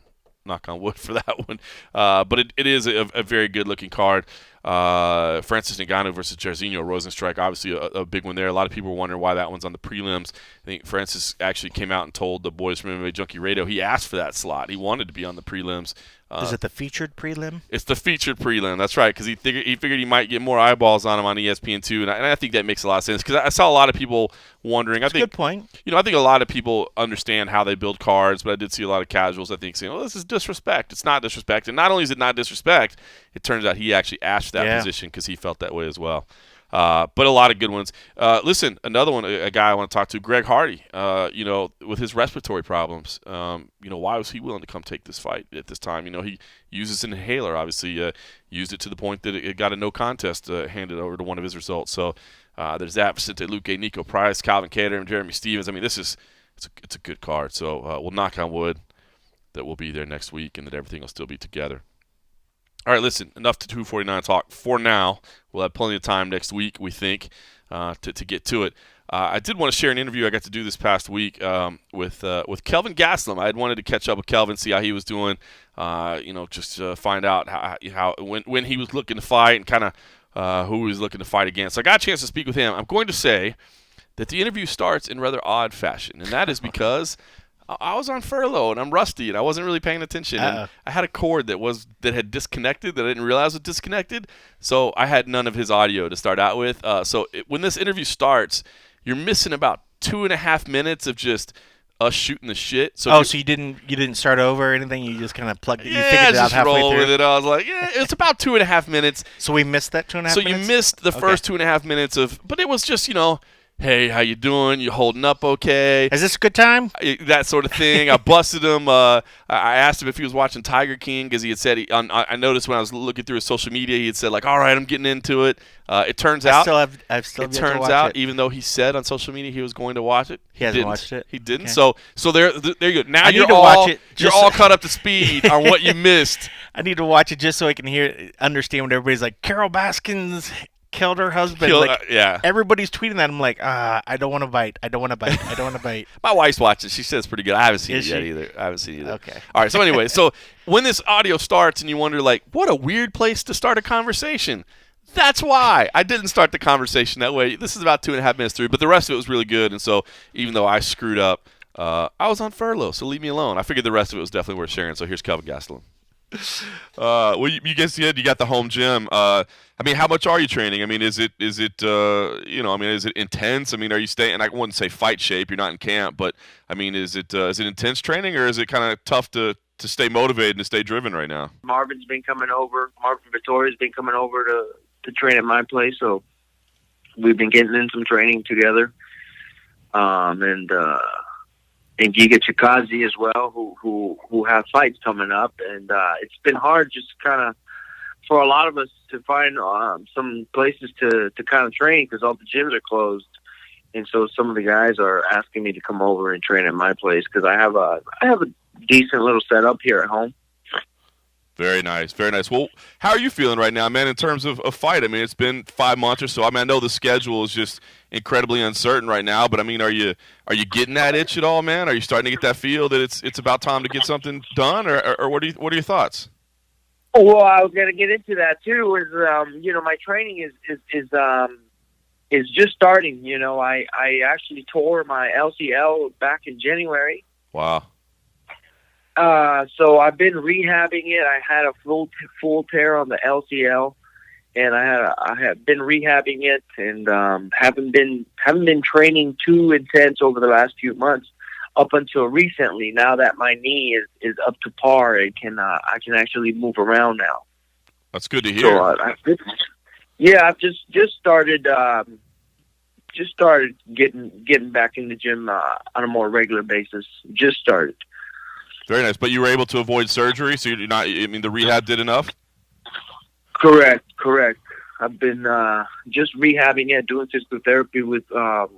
A: knock on wood for that one. But it is a very good-looking card. Francis Ngannou versus Jairzinho Rozenstruik, obviously a big one there. A lot of people were wondering why that one's on the prelims. I think Francis actually came out and told the boys from MMA Junkie Radio he asked for that slot. He wanted to be on the prelims.
B: Is it the featured prelim?
A: It's the featured prelim. That's right, because he figured he might get more eyeballs on him on ESPN2, and I think that makes a lot of sense because I saw a lot of people wondering.
B: That's a good point.
A: I think a lot of people understand how they build cards, but I did see a lot of casuals, I think, saying, "Oh, this is disrespect." It's not disrespect, and not only is it not disrespect, it turns out he actually asked for that position because he felt that way as well. But a lot of good ones. Listen, another one, a guy I want to talk to, Greg Hardy. With his respiratory problems, why was he willing to come take this fight at this time? He uses an inhaler. Obviously, used it to the point that it got a no contest handed over to one of his results. So there's that. Vicente Luque, Nico Price, Calvin Kattar, and Jeremy Stevens. It's a good card. So we'll knock on wood that we'll be there next week and that everything will still be together. All right, listen, enough to 249 talk for now. We'll have plenty of time next week, we think, to get to it. I did want to share an interview I got to do this past week with Kelvin Gastelum. I had wanted to catch up with Kelvin, see how he was doing, just find out how when he was looking to fight and kind of who he was looking to fight against. So I got a chance to speak with him. I'm going to say that the interview starts in rather odd fashion, and that is because I was on furlough and I'm rusty and I wasn't really paying attention. And I had a cord that had disconnected that I didn't realize was disconnected. So I had none of his audio to start out with. When this interview starts, you're missing about 2.5 minutes of just us shooting the shit.
B: So you didn't start over or anything? You just kind of plugged it. You figured it out halfway
A: roll
B: through.
A: With it. I was like, it's about 2.5 minutes.
B: So we missed that 2.5 minutes.
A: So you missed the first 2.5 minutes but it was just hey, how you doing? You holding up okay?
B: Is this a good time?
A: That sort of thing. I busted him. I asked him if he was watching Tiger King because he had said I noticed when I was looking through his social media, he had said like, "All right, I'm getting into it." It turns out,
B: I've still
A: it
B: yet to
A: turns
B: watch
A: out,
B: it.
A: even though he said on social media he was going to watch it,
B: He hasn't watched it.
A: He didn't.
B: Okay.
A: So there you go. Now
B: I
A: you're
B: need to
A: all
B: watch it
A: you're
B: just
A: all caught up to speed on what you missed.
B: I need to watch it just so I can understand what everybody's like. Carol Baskins killed her husband.
A: Yeah.
B: Everybody's tweeting that. I'm like, I don't want to bite. I don't want to bite. I don't want to bite.
A: My wife's watching. She says it's pretty good. I haven't seen
B: Is
A: it yet
B: she?
A: either. I haven't seen it either.
B: Okay.
A: All right. So anyway, so when this audio starts and you wonder like, what a weird place to start a conversation. That's why I didn't start the conversation that way. This is about 2.5 minutes through, but the rest of it was really good. And so even though I screwed up, I was on furlough, so leave me alone. I figured the rest of it was definitely worth sharing. So here's Kelvin Gastelum. Well, you guys said you got the home gym. I mean, how much are you training? I mean, is it is it intense? I mean, are you staying? I wouldn't say fight shape. You're not in camp, but I mean, is it intense training, or is it kind of tough to stay motivated and to stay driven right now?
C: Marvin Vittoria's been coming over to train at my place, so we've been getting in some training together. And Giga Chikazi as well, who have fights coming up, and it's been hard just kind of for a lot of us to find some places to kind of train because all the gyms are closed, and so some of the guys are asking me to come over and train at my place because I have a decent little setup here at home.
A: Very nice, very nice. Well, how are you feeling right now, man, in terms of a fight? I mean, it's been 5 months or so. I mean, I know the schedule is just incredibly uncertain right now, but I mean, are you getting that itch at all, man? Are you starting to get that feel that it's about time to get something done, or what are your thoughts?
C: Well, I was going to get into that too. My training is just starting. You know, I actually tore my LCL back in January.
A: Wow.
C: So I've been rehabbing it. I had a full tear on the LCL, and I have been rehabbing it, and haven't been training too intense over the last few months up until recently. Now that my knee is up to par, I can actually move around now.
A: That's good to hear.
C: So I've just started getting back in the gym on a more regular basis. Just started.
A: Very nice. But you were able to avoid surgery, so you're not. I mean, the rehab did enough.
C: Correct. I've been just rehabbing it, doing physical therapy with our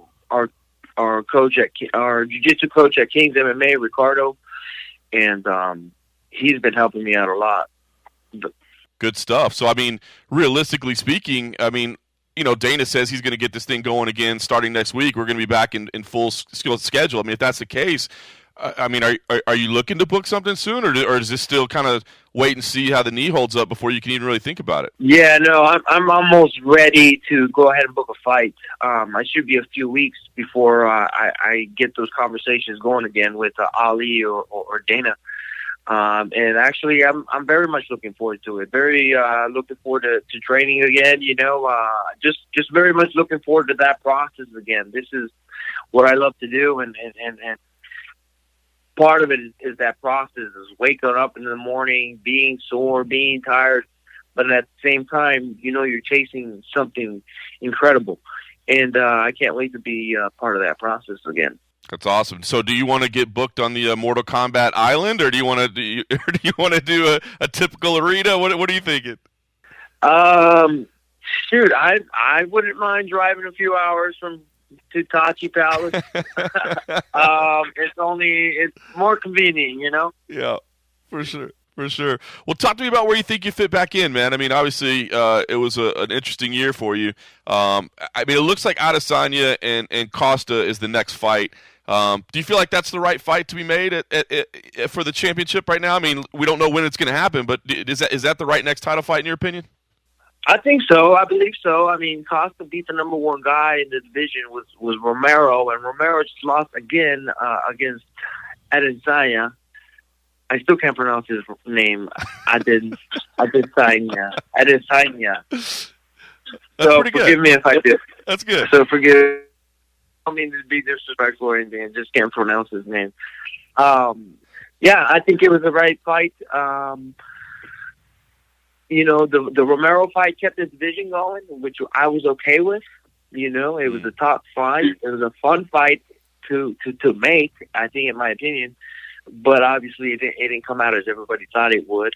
C: coach our jiu-jitsu coach at King's MMA, Ricardo, and he's been helping me out a lot.
A: Good stuff. So, I mean, realistically speaking, I mean, you know, Dana says he's going to get this thing going again starting next week. We're going to be back in full schedule. I mean, if that's the case, I mean, are you looking to book something soon, or is this still kind of wait and see how the knee holds up before you can even really think about it?
C: Yeah, no, I'm almost ready to go ahead and book a fight. I should be a few weeks before I get those conversations going again with Ali or Dana. And actually, I'm very much looking forward to it. Very looking forward to training again. You know, just very much looking forward to that process again. This is what I love to do, and part of it is that process is waking up in the morning, being sore, being tired, but at the same time, you know, you're chasing something incredible, and I can't wait to be part of that process again.
A: That's awesome. So, do you want to get booked on the Mortal Kombat Island, or do you want to do a typical arena? What are you thinking?
C: Shoot, I wouldn't mind driving a few hours to Tachi Palace. It's more convenient, you know?
A: Yeah, for sure. Well, talk to me about where you think you fit back in, man. I mean, obviously, it was an interesting year for you. I mean, it looks like Adesanya and Costa is the next fight. Do you feel like that's the right fight to be made for the championship right now? I mean, we don't know when it's going to happen, but is that the right next title fight in your opinion?
C: I think so. I believe so. I mean, Costa beat the number one guy in the division was Romero, and Romero just lost again against Adesanya. I still can't pronounce his name. Adesanya. So forgive me if I did.
A: That's good.
C: So forgive. I don't mean to be disrespectful or anything. I just can't pronounce his name. Yeah, I think it was the right fight. You know, the Romero fight kept the division going, which I was okay with. You know, it was a top fight. It was a fun fight to make, I think, in my opinion. But obviously, it didn't come out as everybody thought it would.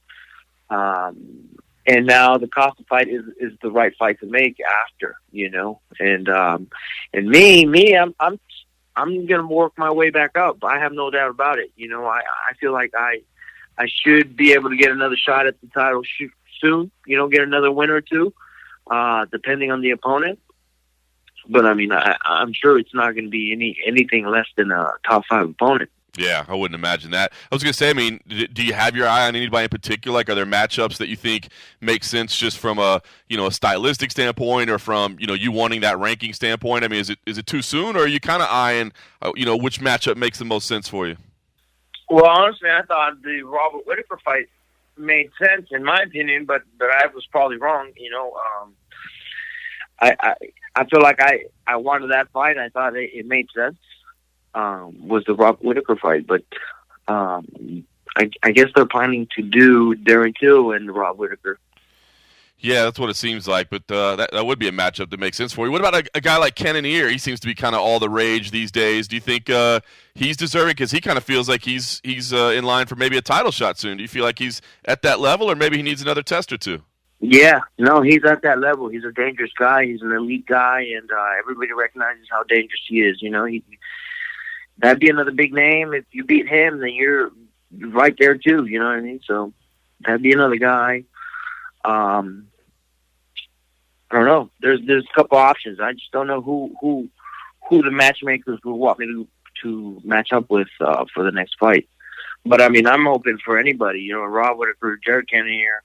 C: And now the Costa fight is the right fight to make after, you know. And me, I'm gonna work my way back up. I have no doubt about it. You know, I feel like I should be able to get another shot at the title soon. You know, get another win or two, depending on the opponent. But I mean, I'm sure it's not going to be anything less than a top 5 opponent.
A: Yeah, I wouldn't imagine that. I was going to say, I mean, do you have your eye on anybody in particular? Like, are there matchups that you think make sense just from a stylistic standpoint, or from you wanting that ranking standpoint? I mean, is it too soon, or are you kind of eyeing which matchup makes the most sense for you?
C: Well, honestly, I thought the Robert Whittaker fight made sense in my opinion, but I was probably wrong. You know, I feel like I wanted that fight. I thought it made sense. Was the Robert Whittaker fight, but I guess they're planning to do Darren Till and Rob Whittaker.
A: Yeah, that's what it seems like, but that would be a matchup that makes sense for you. What about a guy like Ken Ear? He seems to be kind of all the rage these days. Do you think he's deserving? Because he kind of feels like he's in line for maybe a title shot soon. Do you feel like he's at that level, or maybe he needs another test or two?
C: Yeah, no, he's at that level. He's a dangerous guy. He's an elite guy, and everybody recognizes how dangerous he is. You know, that'd be another big name. If you beat him, then you're right there too. You know what I mean? So that'd be another guy. I don't know. There's a couple options. I just don't know who the matchmakers will want me to match up with for the next fight. But I mean, I'm open for anybody. You know, Rob Whittaker, Jared Cannonier,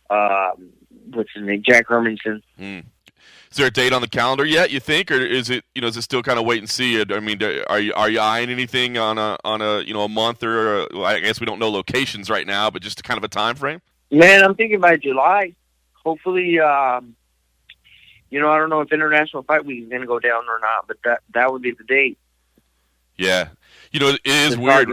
C: what's his name, Jack Hermanson.
A: Is there a date on the calendar yet, you think, or is it is it still kind of wait and see? I mean, are you eyeing anything on a month, or I guess we don't know locations right now, but just kind of a time frame?
C: Man, I'm thinking by July. Hopefully, I don't know if International Fight Week is going to go down or not, but that would be the date.
A: Yeah, it is weird.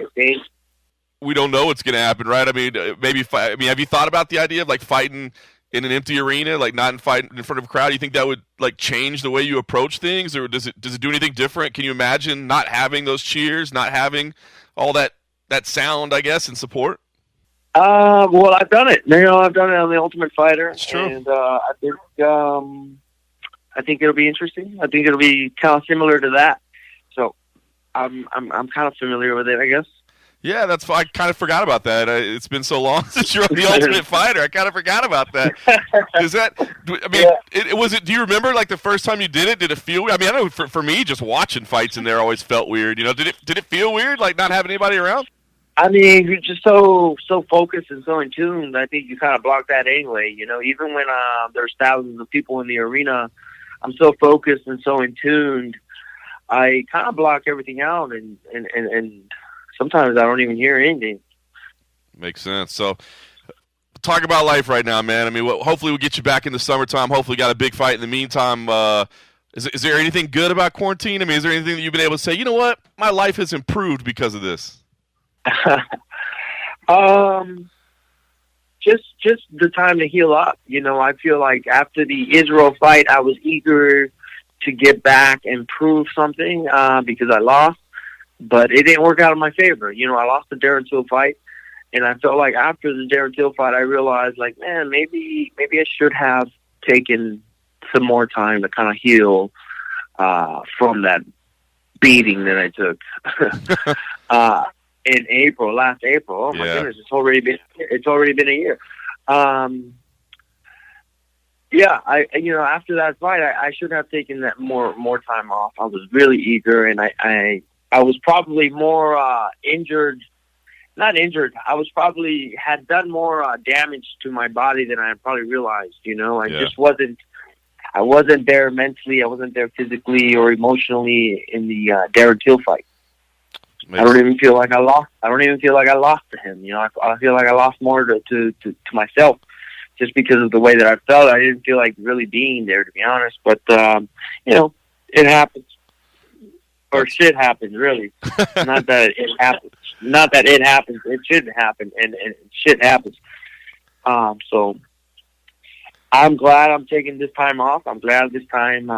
A: We don't know what's going to happen, right? I mean, have you thought about the idea of like fighting in an empty arena, like not fighting in front of a crowd? Do you think that would like change the way you approach things, or does it do anything different? Can you imagine not having those cheers, not having all that sound, I guess, and support?
C: Well, I've done it. I've done it on The Ultimate Fighter.
A: It's true.
C: And I think it'll be interesting. I think it'll be kind of similar to that. So I'm kind of familiar with it, I guess.
A: Yeah, that's fine. I kind of forgot about that. It's been so long since you're on The Ultimate Fighter. I kind of forgot about that. Is that? I mean, yeah. Do you remember like the first time you did it? Did it feel? I mean, I know for me, just watching fights in there always felt weird. Did it feel weird, like not having anybody around?
C: I mean, you're just so focused and so in tune. I think you kind of block that anyway. Even when there's thousands of people in the arena, I'm so focused and so in tuned. I kind of block everything out, and sometimes I don't even hear anything.
A: Makes sense. So, talk about life right now, man. I mean, hopefully we'll get you back in the summertime. Hopefully, got a big fight in the meantime. Is there anything good about quarantine? I mean, is there anything that you've been able to say, you know what, my life has improved because of this?
C: Just the time to heal up. I feel like after the Israel fight, I was eager to get back and prove something because I lost, but it didn't work out in my favor. I lost the Darren Till fight, and I felt like after the Darren Till fight, I realized, like, man, maybe I should have taken some more time to kind of heal from that beating that I took. In last April. Oh my goodness, it's already been a year. After that fight, I should have taken that more time off. I was really eager, and I was probably more injured. Not injured. I was probably had done more damage to my body than I probably realized. Just wasn't. I wasn't there mentally. I wasn't there physically or emotionally in the Darren Till fight. I don't even feel like I lost. I don't even feel like I lost to him. I feel like I lost more to myself, just because of the way that I felt. I didn't feel like really being there, to be honest. But it happens, or shit happens, really. Not that it happens. Not that it happens. It shouldn't happen, and shit happens. So I'm glad I'm taking this time off. I'm glad this time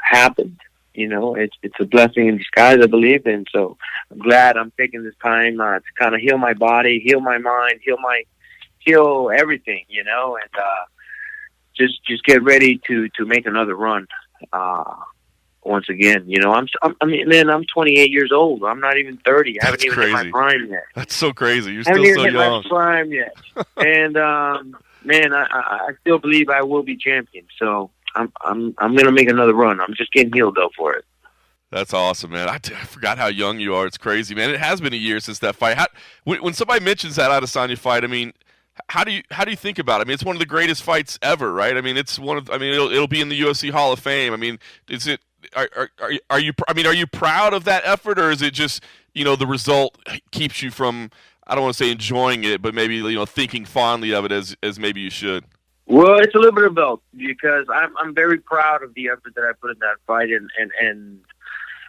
C: happened. You know, it's a blessing in disguise, I believe, and so I'm glad I'm taking this time to kind of heal my body, heal my mind, heal everything. You know, and just get ready to make another run. Once again, you know, I mean, man, I'm 28 years old. I'm not even 30. I haven't even hit my prime yet.
A: That's so crazy. You're
C: I haven't
A: still
C: even
A: so
C: hit
A: young.
C: my prime yet. And man, I still believe I will be champion. So I'm gonna make another run. I'm just getting healed though for it.
A: That's awesome, man. I forgot how young you are. It's crazy, man. It has been a year since that fight. When somebody mentions that Adesanya fight, I mean, how do you think about it? I mean, it's one of the greatest fights ever, right? I mean, it's one of. I mean, it'll be in the UFC Hall of Fame. I mean, is it? Are you? I mean, are you proud of that effort, or is it just the result keeps you from? I don't want to say enjoying it, but maybe thinking fondly of it as maybe you should.
C: Well, it's a little bit of both because I'm very proud of the effort that I put in that fight and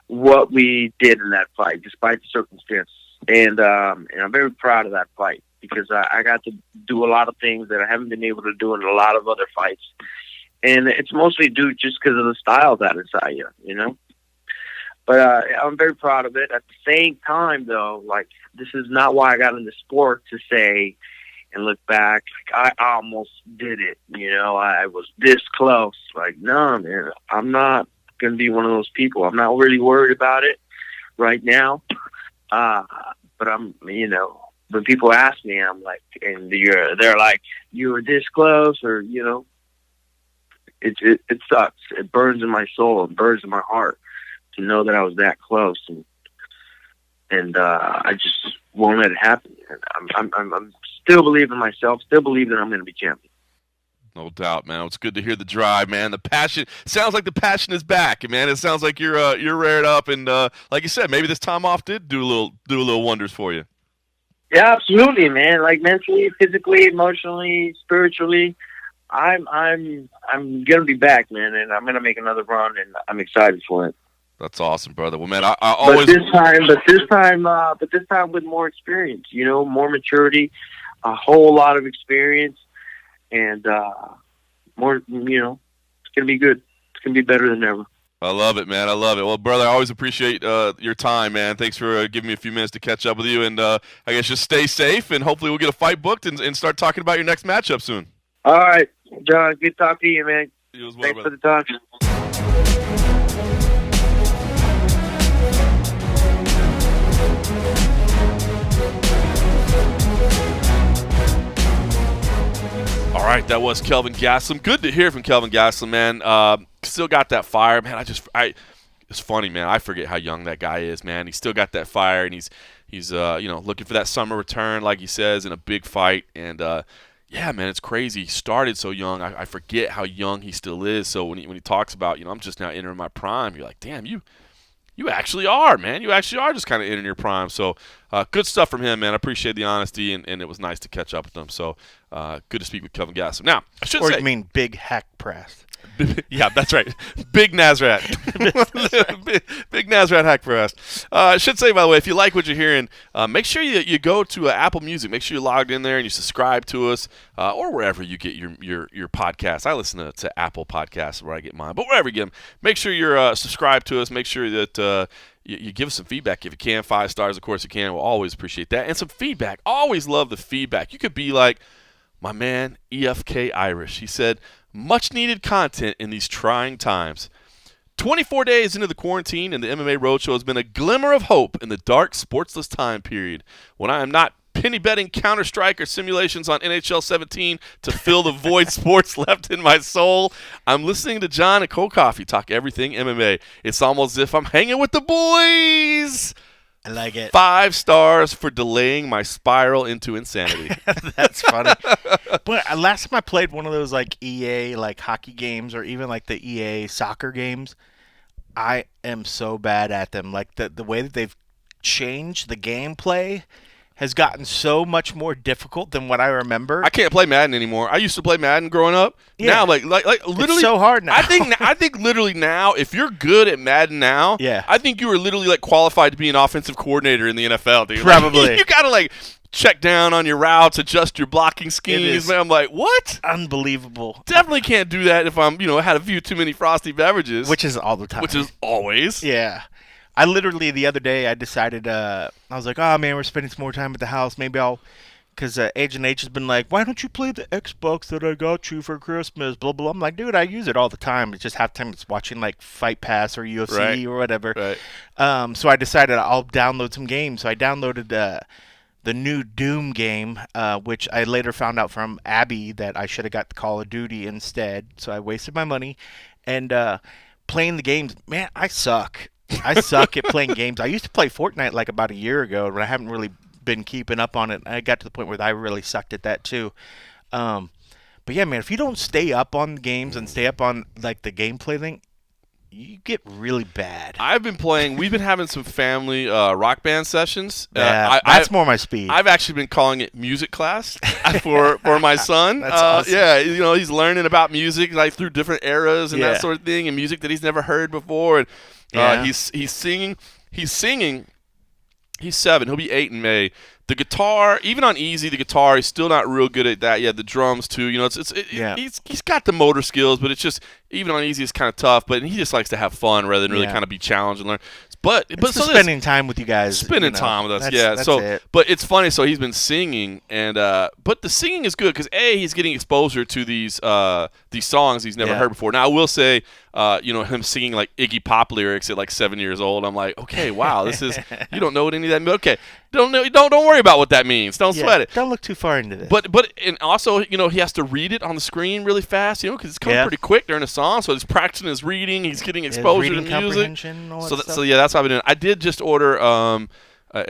C: what we did in that fight, despite the circumstances. And I'm very proud of that fight because I got to do a lot of things that I haven't been able to do in a lot of other fights. And it's mostly due just because of the style that inside you know. But I'm very proud of it. At the same time, though, like, this is not why I got into sport to say and look back, like, I almost did it. I was this close. Like, no, man, I'm not going to be one of those people. I'm not really worried about it right now. But I'm, when people ask me, I'm like, and they're like, you were this close, or, it sucks. It burns in my soul. It burns in my heart to know that I was that close, and I just won't let it happen. And I'm still believing in myself. Still believe that I'm going to be champion.
A: No doubt, man. It's good to hear the drive, man. The passion sounds like the passion is back, man. It sounds like you're reared up, and like you said, maybe this time off did do a little wonders for you.
C: Yeah, absolutely, man. Like mentally, physically, emotionally, spiritually. I'm gonna be back, man, and I'm gonna make another run, and I'm excited for it.
A: That's awesome, brother. Well, man, I always.
C: But this time with more experience, more maturity, a whole lot of experience, and more. It's gonna be good. It's gonna be better than ever.
A: I love it, man. I love it. Well, brother, I always appreciate your time, man. Thanks for giving me a few minutes to catch up with you, and I guess just stay safe, and hopefully we'll get a fight booked and start talking about your next matchup soon.
C: All right, John. Good talking to you, man.
A: You as well,
C: Thanks
A: brother.
C: for the time.
A: All right, that was Kelvin Gastelum. Good to hear from Kelvin Gastelum, man. Still got that fire, man. It's funny, man. I forget how young that guy is, man. He's still got that fire, and he's looking for that summer return, like he says, in a big fight. And yeah, man, it's crazy. He started so young. I forget how young he still is. So when he talks about, I'm just now entering my prime, you're like, damn, you actually are, man. You actually are just kind of entering your prime. So good stuff from him, man. I appreciate the honesty, and it was nice to catch up with him. So good to speak with Kelvin Gastelum. Now, I should say.
B: Or you mean big hack press?
A: Yeah, that's right. Big Nazrat. Big Nazrat hack for us. I should say, by the way, if you like what you're hearing, make sure you go to Apple Music. Make sure you're logged in there and you subscribe to us, or wherever you get your podcasts. I listen to Apple Podcasts where I get mine, but wherever you get them, make sure you're subscribed to us. Make sure that you give us some feedback if you can. 5 stars, of course you can. We'll always appreciate that. And some feedback. Always love the feedback. You could be like my man EFK Irish. He said, much needed content in these trying times. 24 days into the quarantine, and the MMA Roadshow has been a glimmer of hope in the dark, sportsless time period when I am not penny betting Counter-Strike or simulations on NHL 17 to fill the void sports left in my soul. I'm listening to John and Cold Coffee talk everything MMA. It's almost as if I'm hanging with the boys.
B: I like it.
A: 5 stars for delaying my spiral into insanity.
B: That's funny. But last time I played one of those like EA like hockey games or even like the EA soccer games, I am so bad at them. Like the way that they've changed the gameplay has gotten so much more difficult than what I remember.
A: I can't play Madden anymore. I used to play Madden growing up.
B: Yeah.
A: Now, like literally,
B: it's so hard now.
A: I think literally now, if you're good at Madden now,
B: yeah,
A: I think you are literally like qualified to be an offensive coordinator in the NFL, dude.
B: Probably.
A: Like, you gotta like check down on your routes, adjust your blocking schemes. Man, I'm like, what?
B: Unbelievable.
A: Definitely can't do that if I'm, had a few too many frosty beverages.
B: Which is all the time.
A: Which is always.
B: Yeah. I literally, the other day, I decided, I was like, oh, man, we're spending some more time at the house. Maybe I'll, because Agent H has been like, why don't you play the Xbox that I got you for Christmas, blah, blah. I'm like, dude, I use it all the time. It's just half the time it's watching, like, Fight Pass or UFC or whatever.
A: Right.
B: So I decided I'll download some games. So I downloaded the new Doom game, which I later found out from Abby that I should have got the Call of Duty instead. So I wasted my money. And playing the games, man, I suck. I suck at playing games. I used to play Fortnite like about a year ago, but I haven't really been keeping up on it. I got to the point where I really sucked at that too. But yeah, man, if you don't stay up on games and stay up on like the gameplay thing, you get really bad.
A: I've been playing. We've been having some family rock band sessions.
B: Yeah, that's more my speed.
A: I've actually been calling it music class for my son.
B: That's awesome.
A: Yeah, he's learning about music like through different eras and that sort of thing, and music that he's never heard before. And he's singing. He's 7. He'll be 8 in May. The guitar, even on easy, the guitar, he's still not real good at that. Yeah, the drums too. He's got the motor skills, but it's just even on easy, it's kind of tough. But he just likes to have fun rather than really kind of be challenged and learn. But
B: spending time with you guys,
A: time with us,
B: that's it.
A: But it's funny. So he's been singing, and but the singing is good because he's getting exposure to these songs he's never heard before. Now I will say, him singing like Iggy Pop lyrics at like 7 years old. I'm like, okay, wow, this is you don't know what any of that means. Okay, don't worry about what that means. Don't sweat it.
B: Don't look too far into this.
A: But and also he has to read it on the screen really fast, because it's coming pretty quick during a song. So he's practicing his reading. He's getting exposure to music. So yeah, that's what I've been doing. I did just order. And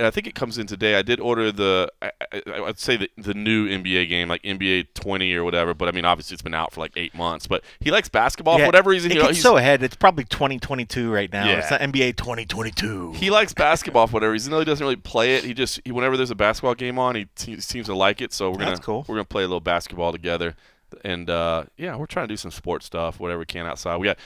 A: I think it comes in today. I did order I'd say the new NBA game, like NBA 20 or whatever. But I mean, obviously it's been out for like 8 months. But he likes basketball for whatever reason.
B: He's so ahead. It's probably 2022 right now.
A: Yeah.
B: It's not NBA 2022.
A: He likes basketball for whatever reason. Though he doesn't really play it. Whenever there's a basketball game on, he seems to like it. So we're gonna play a little basketball together. And we're trying to do some sports stuff, whatever we can outside. We got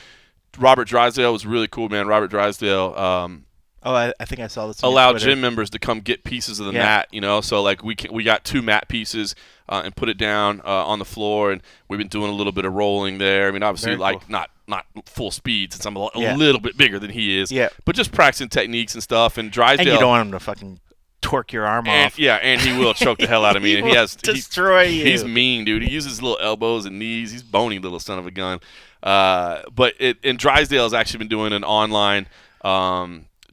A: Robert Drysdale was really cool, man. Robert Drysdale.
B: I think I saw this.
A: Allowed gym members to come get pieces of the mat, So like we got 2 mat pieces and put it down on the floor, and we've been doing a little bit of rolling there. I mean, obviously, not full speed since I'm a little bit bigger than he is.
B: Yeah.
A: But just practicing techniques and stuff. And Drysdale.
B: And you don't want him to fucking torque your arm off.
A: Yeah, and he will choke the hell out of me.
B: He
A: and
B: destroy you.
A: He's mean, dude. He uses his little elbows and knees. He's bony little son of a gun. And Drysdale has actually been doing an online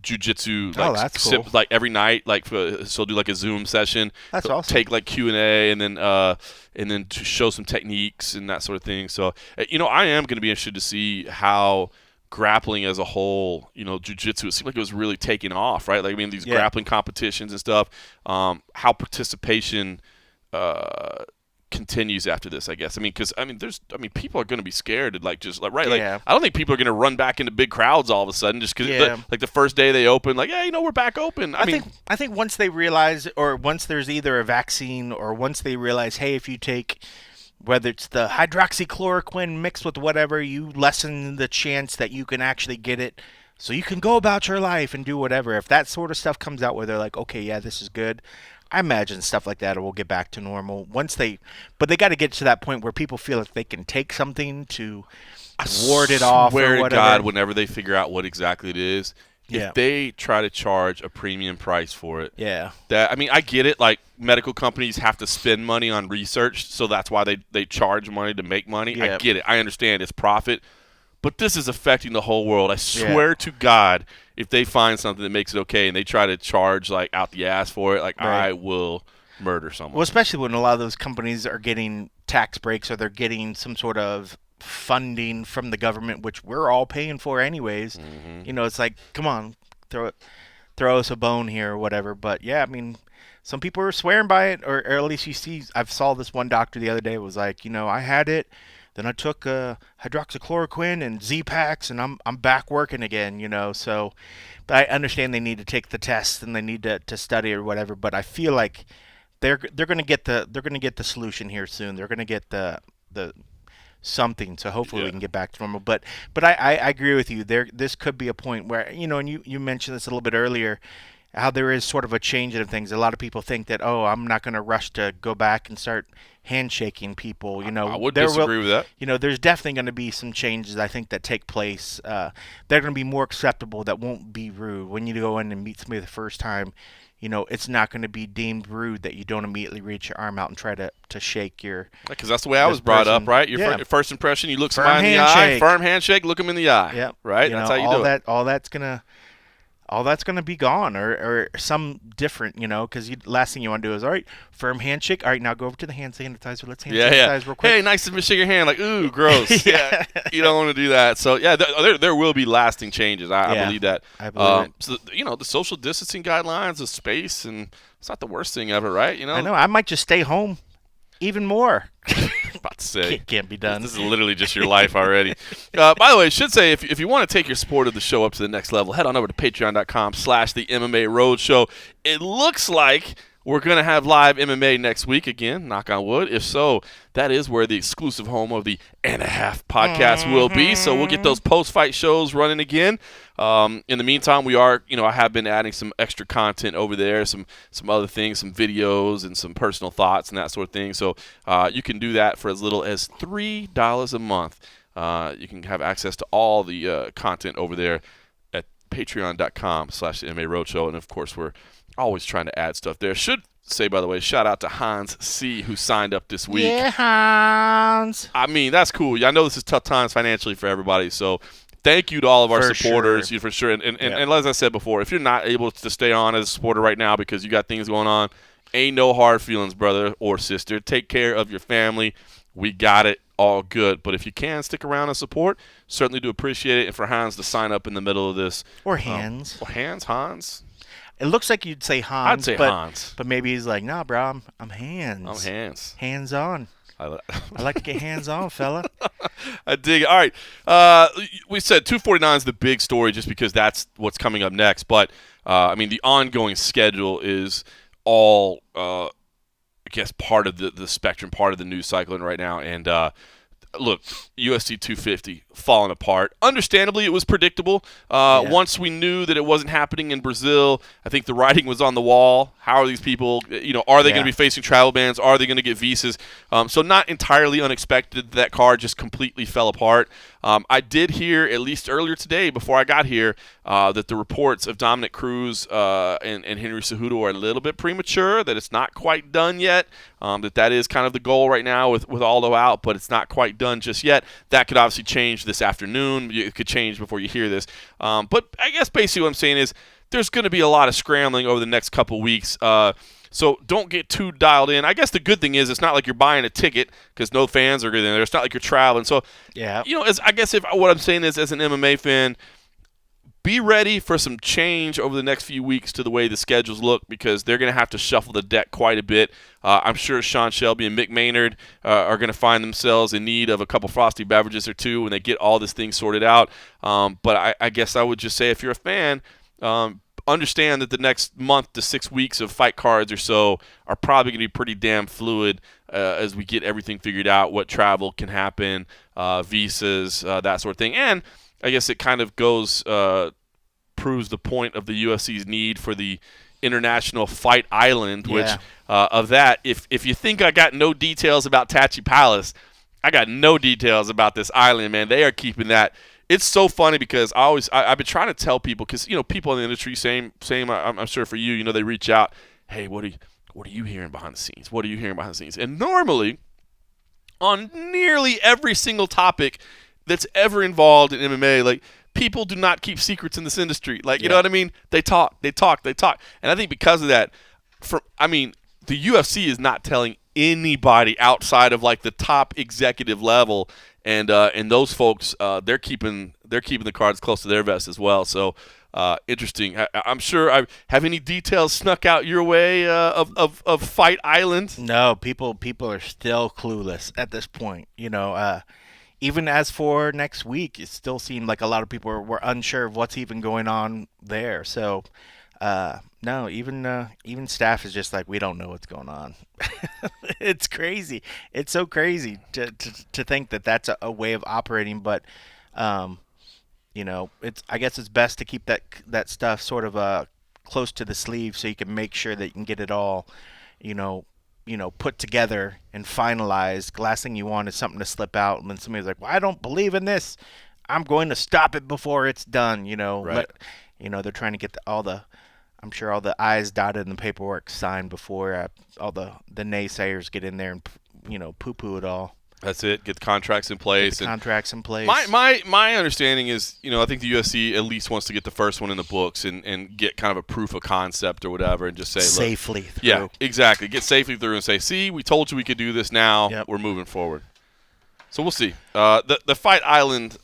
A: jiu-jitsu
B: that's cool.
A: like every night, so do like a Zoom session.
B: That's awesome.
A: Take like Q&A and then to show some techniques and that sort of thing. So I am going to be interested to see how grappling as a whole, jiu-jitsu, it seemed like it was really taking off, right? Like, I mean, these grappling competitions and stuff, how participation continues after this, I guess. I mean, because people are going to be scared to I don't think people are going to run back into big crowds all of a sudden just because the first day they open, we're back open. I
B: think once they realize, or once there's either a vaccine, or once they realize, hey, if you take, whether it's the hydroxychloroquine mixed with whatever, you lessen the chance that you can actually get it, so you can go about your life and do whatever. If that sort of stuff comes out where they're like, okay, yeah, this is good, I imagine stuff like that will get back to normal but they got to get to that point where people feel like they can take something to ward it off or whatever.
A: Swear to God, whenever they figure out what exactly it is, if they try to charge a premium price for it, I get it. Like, medical companies have to spend money on research, so that's why they charge money to make money. I get it. I understand it's profit. But this is affecting the whole world. I swear to God, if they find something that makes it okay and they try to charge out the ass for it, I will murder someone.
B: Well, especially when a lot of those companies are getting tax breaks, or they're getting some sort of funding from the government, which we're all paying for anyways.
A: Mm-hmm.
B: It's like, come on, throw us a bone here or whatever. But yeah, I mean, some people are swearing by it, or at least I saw this one doctor the other day was like, I had it. Then I took hydroxychloroquine and Z-Packs, and I'm back working again, So, but I understand they need to take the test and they need to study or whatever. But I feel like they're going to get the solution here soon. They're going to get the something. So hopefully we can get back to normal. But I agree with you. This could be a point where and you mentioned this a little bit earlier. how there is sort of a change in things. A lot of people think that, oh, I'm not going to rush to go back and start handshaking people.
A: I would disagree with that.
B: There's definitely going to be some changes, I think, that take place. They're going to be more acceptable, that won't be rude. When you go in and meet somebody the first time, it's not going to be deemed rude that you don't immediately reach your arm out and try to shake your.
A: Because that's the way I was brought up, right? Your first impression, you look somebody in the eye, firm handshake, look them in the eye.
B: Yep.
A: Right? That's how you do it.
B: All that's gonna be gone, or some different, because last thing you want to do is, all right, firm handshake. All right, now go over to the hand sanitizer. Let's hand sanitize real quick.
A: Hey, nice to shake your hand. Like, ooh, gross. Yeah, you don't want to do that. So yeah, there will be lasting changes. I believe that.
B: I believe it.
A: So the social distancing guidelines, the space, and it's not the worst thing ever, right?
B: I know. I might just stay home even more.
A: About to say
B: can't be done.
A: This is literally just your life already. By the way, I should say if you want to take your support of the show up to the next level, head on over to patreon.com/the MMA Roadshow. It looks like we're going to have live MMA next week again, knock on wood. If so, that is where the exclusive home of the And a Half podcast will be. So we'll get those post-fight shows running again. In the meantime, we are, I have been adding some extra content over there, some other things, some videos and some personal thoughts and that sort of thing. So you can do that for as little as $3 a month. You can have access to all the content over there at patreon.com/MMA Roadshow. And, of course, we're always trying to add stuff there. Should say, by the way, shout out to Hans C., who signed up this week.
B: Yeah, Hans.
A: I mean, that's cool. I know this is tough times financially for everybody, so thank you to all of our supporters, for sure. And as I said before, if you're not able to stay on as a supporter right now because you got things going on, ain't no hard feelings, brother or sister. Take care of your family. We got it. All good. But if you can stick around and support, certainly do appreciate it. And for Hans to sign up in the middle of this.
B: Or Hans.
A: Hans.
B: It looks like you'd say Hans.
A: I'd say Hans.
B: But maybe he's like, nah, bro, I'm Hans.
A: I'm Hans.
B: Hands on. I like to get hands on, fella.
A: I dig it. All right. We said 249 is the big story just because that's what's coming up next. But, the ongoing schedule is all, I guess, part of the spectrum, part of the news cycle right now. And, look, UFC 250 falling apart. Understandably, it was predictable. Once we knew that it wasn't happening in Brazil, I think the writing was on the wall. How are these people, are they going to be facing travel bans? Are they going to get visas? So not entirely unexpected that card just completely fell apart. I did hear, at least earlier today before I got here, that the reports of Dominic Cruz and Henry Cejudo are a little bit premature, that it's not quite done yet, that is kind of the goal right now with Aldo out, but it's not quite done just yet. That could obviously change this afternoon. It could change before you hear this. But I guess basically what I'm saying is there's going to be a lot of scrambling over the next couple weeks. So don't get too dialed in. I guess the good thing is it's not like you're buying a ticket because no fans are there. It's not like you're traveling. So, what I'm saying is as an MMA fan, be ready for some change over the next few weeks to the way the schedules look because they're going to have to shuffle the deck quite a bit. I'm sure Sean Shelby and Mick Maynard are going to find themselves in need of a couple frosty beverages or two when they get all this thing sorted out. But I guess I would just say if you're a fan, understand that the next month to 6 weeks of fight cards or so are probably going to be pretty damn fluid as we get everything figured out, what travel can happen, visas, that sort of thing. And I guess it kind of proves the point of the UFC's need for the International Fight Island, which of that, if you think I got no details about Tachi Palace, I got no details about this island, man. They are keeping that. It's so funny because I've been trying to tell people because people in the industry, same. I'm sure for you, they reach out. Hey, what are you hearing behind the scenes? What are you hearing behind the scenes? And normally, on nearly every single topic that's ever involved in MMA, like people do not keep secrets in this industry. Like you know what I mean? They talk. And I think because of that, the UFC is not telling anybody outside of like the top executive level. And those folks, they're keeping the cards close to their vest as well. So interesting. I'm sure. Have any details snuck out your way of Fight Island?
B: No, people are still clueless at this point. Even as for next week, it still seemed like a lot of people were unsure of what's even going on there. So no, even staff is just like, we don't know what's going on. It's crazy. It's so crazy to think that that's a way of operating. But, I guess it's best to keep that stuff sort of close to the sleeve so you can make sure that you can get it all, put together and finalized. The last thing you want is something to slip out, and then somebody's like, "Well, I don't believe in this. I'm going to stop it before it's done."
A: Right.
B: They're trying to get I'm sure all the I's dotted and the paperwork signed before all the naysayers get in there and poo-poo it all.
A: That's it. Get the contracts in place.
B: Contracts in place.
A: My understanding is, I think the UFC at least wants to get the first one in the books and get kind of a proof of concept or whatever, and just say,
B: safely
A: look,
B: through.
A: Yeah, exactly. Get safely through and say, see, we told you we could do this now.
B: Yep.
A: We're moving forward. So we'll see. The Fight Island.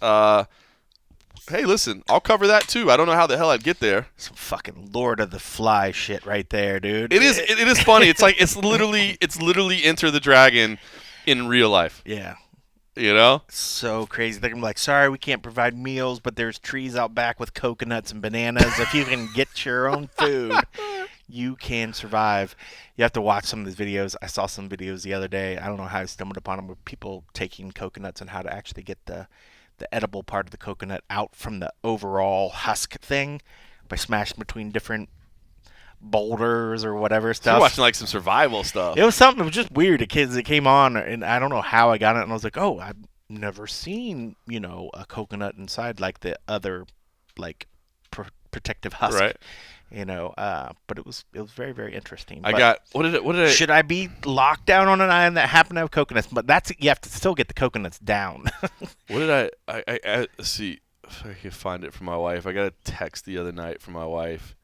A: Hey, listen, I'll cover that too. I don't know how the hell I'd get there.
B: Some fucking Lord of the Fly shit right there, dude.
A: It is funny. It's like it's literally Enter the Dragon in real life.
B: Yeah.
A: So
B: crazy. They're gonna be like, sorry, we can't provide meals, but there's trees out back with coconuts and bananas. If you can get your own food, you can survive. You have to watch some of these videos. I saw some videos the other day. I don't know how I stumbled upon them, with people taking coconuts and how to actually get the edible part of the coconut out from the overall husk thing by smashing between different boulders or whatever stuff.
A: you're watching like some survival stuff.
B: It was something. It was just weird. The kids that came on, and I don't know how I got it, and I was like, oh, I've never seen a coconut inside like the other protective husk.
A: Right.
B: But it was very, very interesting.
A: What did it?
B: Should I be locked down on an island that happened to have coconuts? But you have to still get the coconuts down.
A: What did I let's see if I can find it from my wife. I got a text the other night from my wife.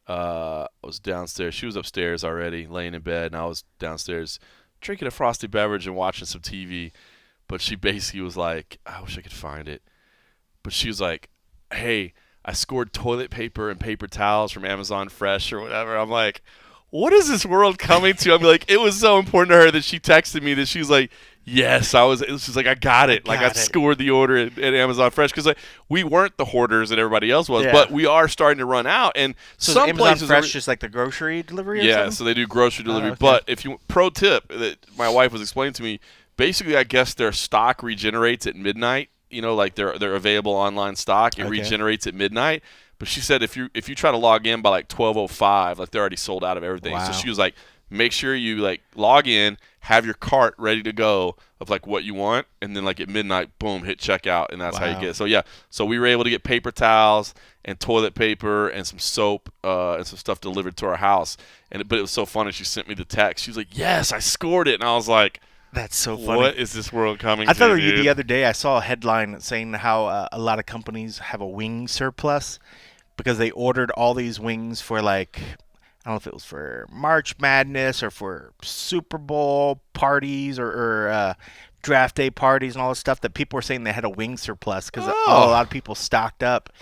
A: I was downstairs. She was upstairs already, laying in bed, and I was downstairs drinking a frosty beverage and watching some TV. But she basically was like, I wish I could find it. But she was like, hey, I scored toilet paper and paper towels from Amazon Fresh or whatever. I'm like, what is this world coming to? I'm like, it was so important to her that she texted me that she was like, yes, she's like, I got it. I scored the order at Amazon Fresh, because we weren't the hoarders that everybody else was, but we are starting to run out. And
B: so
A: some
B: Amazon
A: places
B: Fresh just like the grocery delivery. Or something?
A: So they do grocery delivery.
B: Okay.
A: But pro tip that my wife was explaining to me, basically, I guess their stock regenerates at midnight. Like their available online stock, it regenerates at midnight. But she said if you try to log in by like 12:05, like they're already sold out of everything.
B: Wow.
A: So she was like, make sure you log in, have your cart ready to go of what you want, and then at midnight, boom, hit checkout, and that's how you get it. So yeah, so we were able to get paper towels and toilet paper and some soap and some stuff delivered to our house. But it was so funny. She sent me the text. She was like, yes, I scored it, and I was like,
B: that's so funny.
A: What is this world coming
B: I
A: to,
B: thought of
A: dude?
B: you the other day. I saw a headline saying how a lot of companies have a wing surplus because they ordered all these wings for I don't know if it was for March Madness or for Super Bowl parties or draft day parties and all this stuff, that people were saying they had a wing surplus because a lot of people stocked up.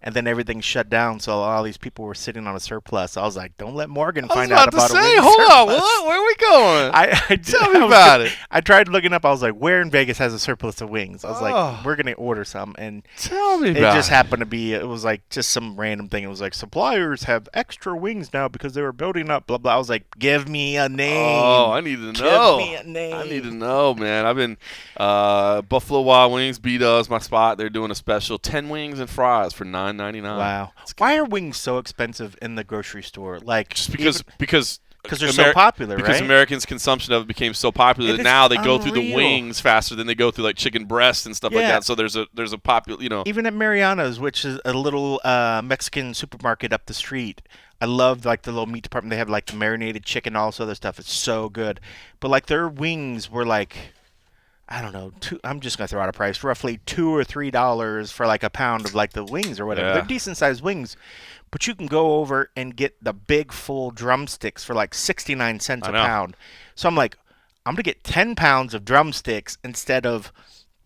B: And then everything shut down, so all these people were sitting on a surplus. I was like, don't let Morgan find out about a wing surplus.
A: Hold on, what? Where are we going? Tell me about it.
B: I tried looking up. I was like, where in Vegas has a surplus of wings? I was like, we're going to order some. And
A: tell me about
B: it. It just happened to be, it was just some random thing. It was like, suppliers have extra wings now because they were building up, blah, blah. I was like, give me a name.
A: Oh, I need to know.
B: Give me a name.
A: I need to know, man. I've been, Buffalo Wild Wings, B-Dubs, my spot. They're doing a special 10 wings and fries for $9.99.
B: Wow. Why are wings so expensive in the grocery store?
A: Just because
B: they're so popular,
A: because
B: right?
A: Americans' consumption of it became so popular that now they go through the wings faster than they go through chicken breasts and stuff like that. So there's a popular,
B: Even at Mariano's, which is a little Mexican supermarket up the street, I love the little meat department. They have the marinated chicken, all this other stuff. It's so good. But their wings were I don't know, I'm just going to throw out a price, roughly $2 or $3 for a pound of the wings or whatever.
A: Yeah.
B: They're decent sized wings, but you can go over and get the big full drumsticks for 69 cents a pound. So I'm like, I'm going to get 10 pounds of drumsticks instead of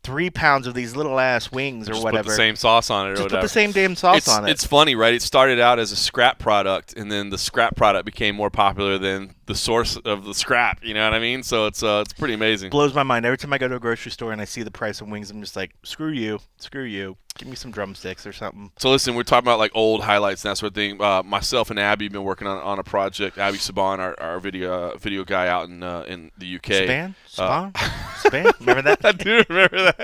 B: 3 pounds of these little ass wings or whatever.
A: Put the same sauce on it or
B: just
A: whatever.
B: Put the same damn sauce on it.
A: It's funny, right? It started out as a scrap product, and then the scrap product became more popular than the source of the scrap. You know what I mean? So it's pretty amazing.
B: Blows my mind every time I go to a grocery store and I see the price of wings. I'm just like, screw you, give me some drumsticks or something.
A: So listen, we're talking about old highlights and that sort of thing. Myself and Abby have been working on a project. Abby Saban, our video guy out in the UK.
B: Saban? Remember that?
A: I do remember that.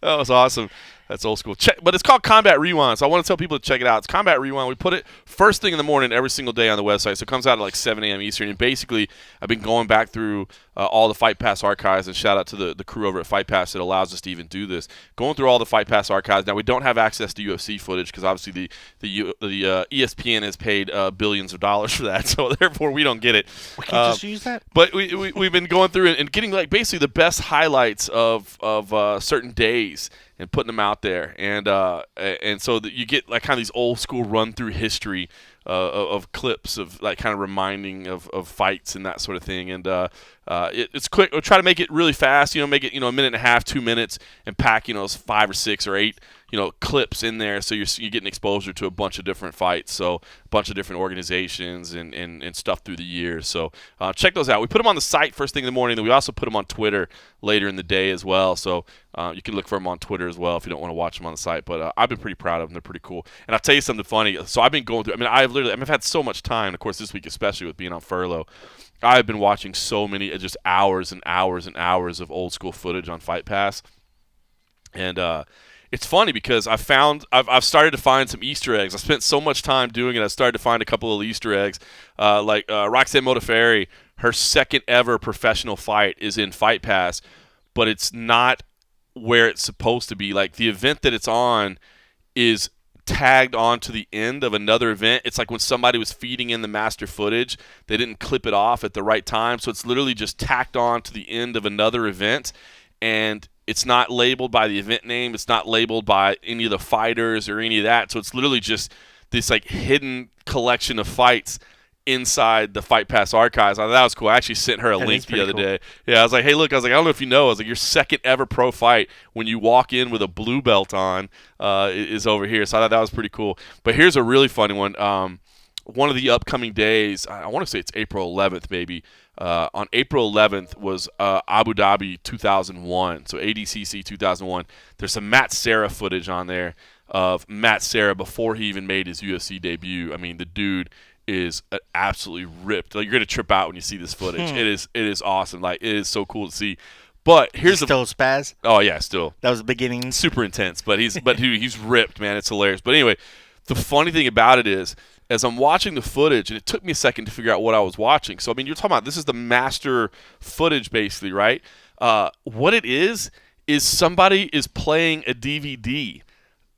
A: That was awesome. That's old school. But it's called Combat Rewind, so I want to tell people to check it out. It's Combat Rewind. We put it first thing in the morning every single day on the website, so it comes out at like 7 a.m. Eastern. And basically, I've been going back through all the Fight Pass archives, and shout out to the crew over at Fight Pass that allows us to even do this. Going through all the Fight Pass archives. Now, we don't have access to UFC footage because obviously the ESPN has paid billions of dollars for that, so therefore we don't get it.
B: We can just use that.
A: But we've been going through and getting like basically the best highlights of certain days and putting them out there, and so that you get like kind of these old school run through history of clips of like kind of reminding of fights and that sort of thing. And it's quick. We'll try to make it really fast. Make it a minute and a half, 2 minutes, and pack 5 or 6 or 8 clips in there, so you're getting exposure to a bunch of different fights, so a bunch of different organizations and stuff through the years. So check those out. We put them on the site first thing in the morning, then we also put them on Twitter later in the day as well. So you can look for them on Twitter as well if you don't want to watch them on the site. But I've been pretty proud of them. They're pretty cool. And I'll tell you something funny. So I've been going through. I've had so much time. Of course, this week especially with being on furlough, I've been watching so many just hours and hours and hours of old school footage on Fight Pass, and it's funny because I've started to find some Easter eggs. I spent so much time doing it. I started to find a couple of Easter eggs, like Roxanne Modafferi. Her second ever professional fight is in Fight Pass, but it's not where it's supposed to be. Like the event that it's on is tagged on to the end of another event. It's like when somebody was feeding in the master footage, they didn't clip it off at the right time, so it's literally just tacked on to the end of another event, and it's not labeled by the event name. It's not labeled by any of the fighters or any of that. So it's literally just this like hidden collection of fights inside the Fight Pass archives. I thought that was cool. I actually sent her a link the other day. Yeah, I was like, hey, look, I don't know if you know, I was like, your second ever pro fight when you walk in with a blue belt on is over here. So I thought that was pretty cool. But here's a really funny one. One of the upcoming days, I want to say it's April 11th maybe. On April 11th was Abu Dhabi 2001, so ADCC 2001. There's some Matt Serra footage on there of Matt Serra before he even made his UFC debut. I mean, the dude is absolutely ripped. Like, you're gonna trip out when you see this footage. It is awesome. Like, it is so cool to see. But here's
B: still spaz.
A: Oh yeah, still.
B: That was the beginning.
A: Super intense, but he's ripped, man. It's hilarious. But anyway, the funny thing about it is, as I'm watching the footage, and it took me a second to figure out what I was watching. So, I mean, you're talking about this is the master footage, basically, right? What it is somebody is playing a DVD.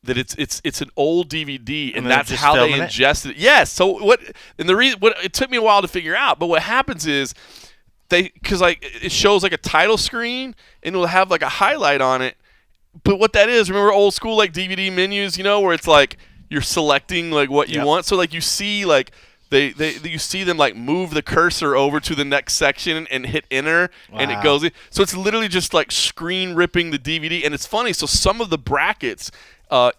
A: That it's an old DVD, and that's how they ingested it. Yes. So it took me a while to figure out, but what happens is because like it shows like a title screen, and it'll have like a highlight on it. But what that is, remember old school like DVD menus, where it's like you're selecting like what you want. So like you see like you see them like move the cursor over to the next section and hit enter, and it goes in. So it's literally just like screen ripping the DVD, and it's funny. So some of the brackets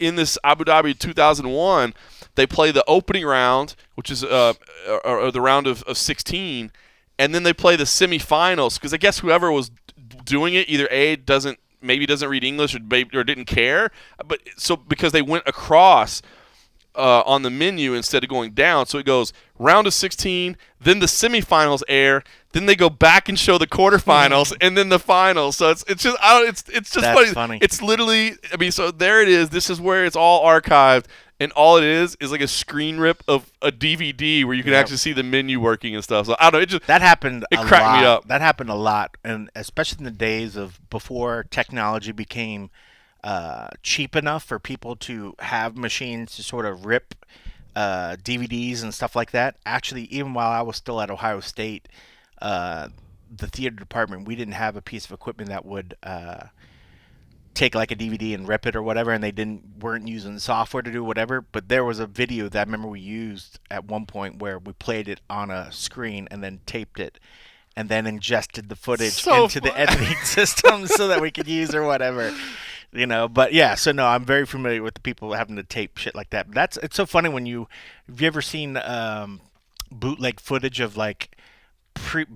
A: in this Abu Dhabi 2001, they play the opening round, which is or the round of 16, and then they play the semifinals because I guess whoever was doing it either doesn't read English or didn't care, but so because they went across on the menu instead of going down, so it goes round of 16, then the semifinals air, then they go back and show the quarterfinals, and then the finals. So it's just it's just funny. It's literally, I mean, so there it is. This is where it's all archived, and all it is like a screen rip of a DVD where you can actually see the menu working and stuff. So I don't know.
B: That happened.
A: It cracked me up.
B: That happened a lot, and especially in the days of before technology became cheap enough for people to have machines to sort of rip DVDs and stuff like that. Actually, even while I was still at Ohio State, the theater department, we didn't have a piece of equipment that would take like a DVD and rip it or whatever, and they weren't using software to do whatever. But there was a video that I remember we used at one point where we played it on a screen and then taped it and then ingested the footage into the editing system so that we could use or whatever. But yeah, so no, I'm very familiar with the people having to tape shit like that. But it's so funny when have you ever seen bootleg footage of like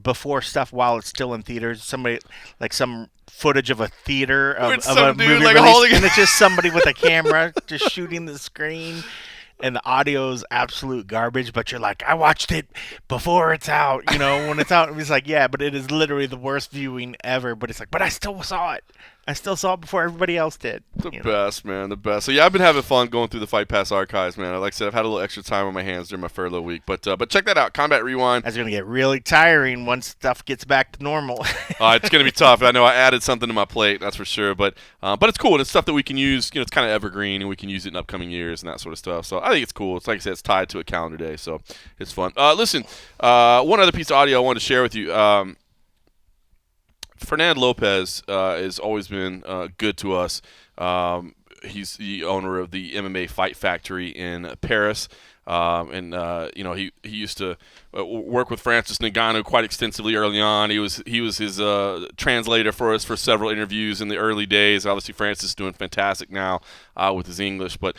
B: before stuff while it's still in theaters? Somebody like some footage of a theater of a movie like release, and it's just somebody with a camera just shooting the screen, and the audio's absolute garbage. But you're like, I watched it before it's out. When it's out, it's like, yeah, but it is literally the worst viewing ever. But it's like, but I still saw it. I still saw it before everybody else did.
A: The best, man, the best. So yeah, I've been having fun going through the Fight Pass archives, man. Like I said, I've had a little extra time on my hands during my furlough week, but check that out, Combat Rewind.
B: That's gonna get really tiring once stuff gets back to normal.
A: It's gonna be tough. I know I added something to my plate, that's for sure. But it's cool. And it's stuff that we can use. It's kind of evergreen, and we can use it in upcoming years and that sort of stuff. So I think it's cool. It's like I said, it's tied to a calendar day, so it's fun. Listen, one other piece of audio I wanted to share with you. Fernand Lopez has always been good to us. He's the owner of the MMA Fight Factory in Paris. He used to work with Francis Ngannou quite extensively early on. He was his translator for us for several interviews in the early days. Obviously, Francis is doing fantastic now with his English. But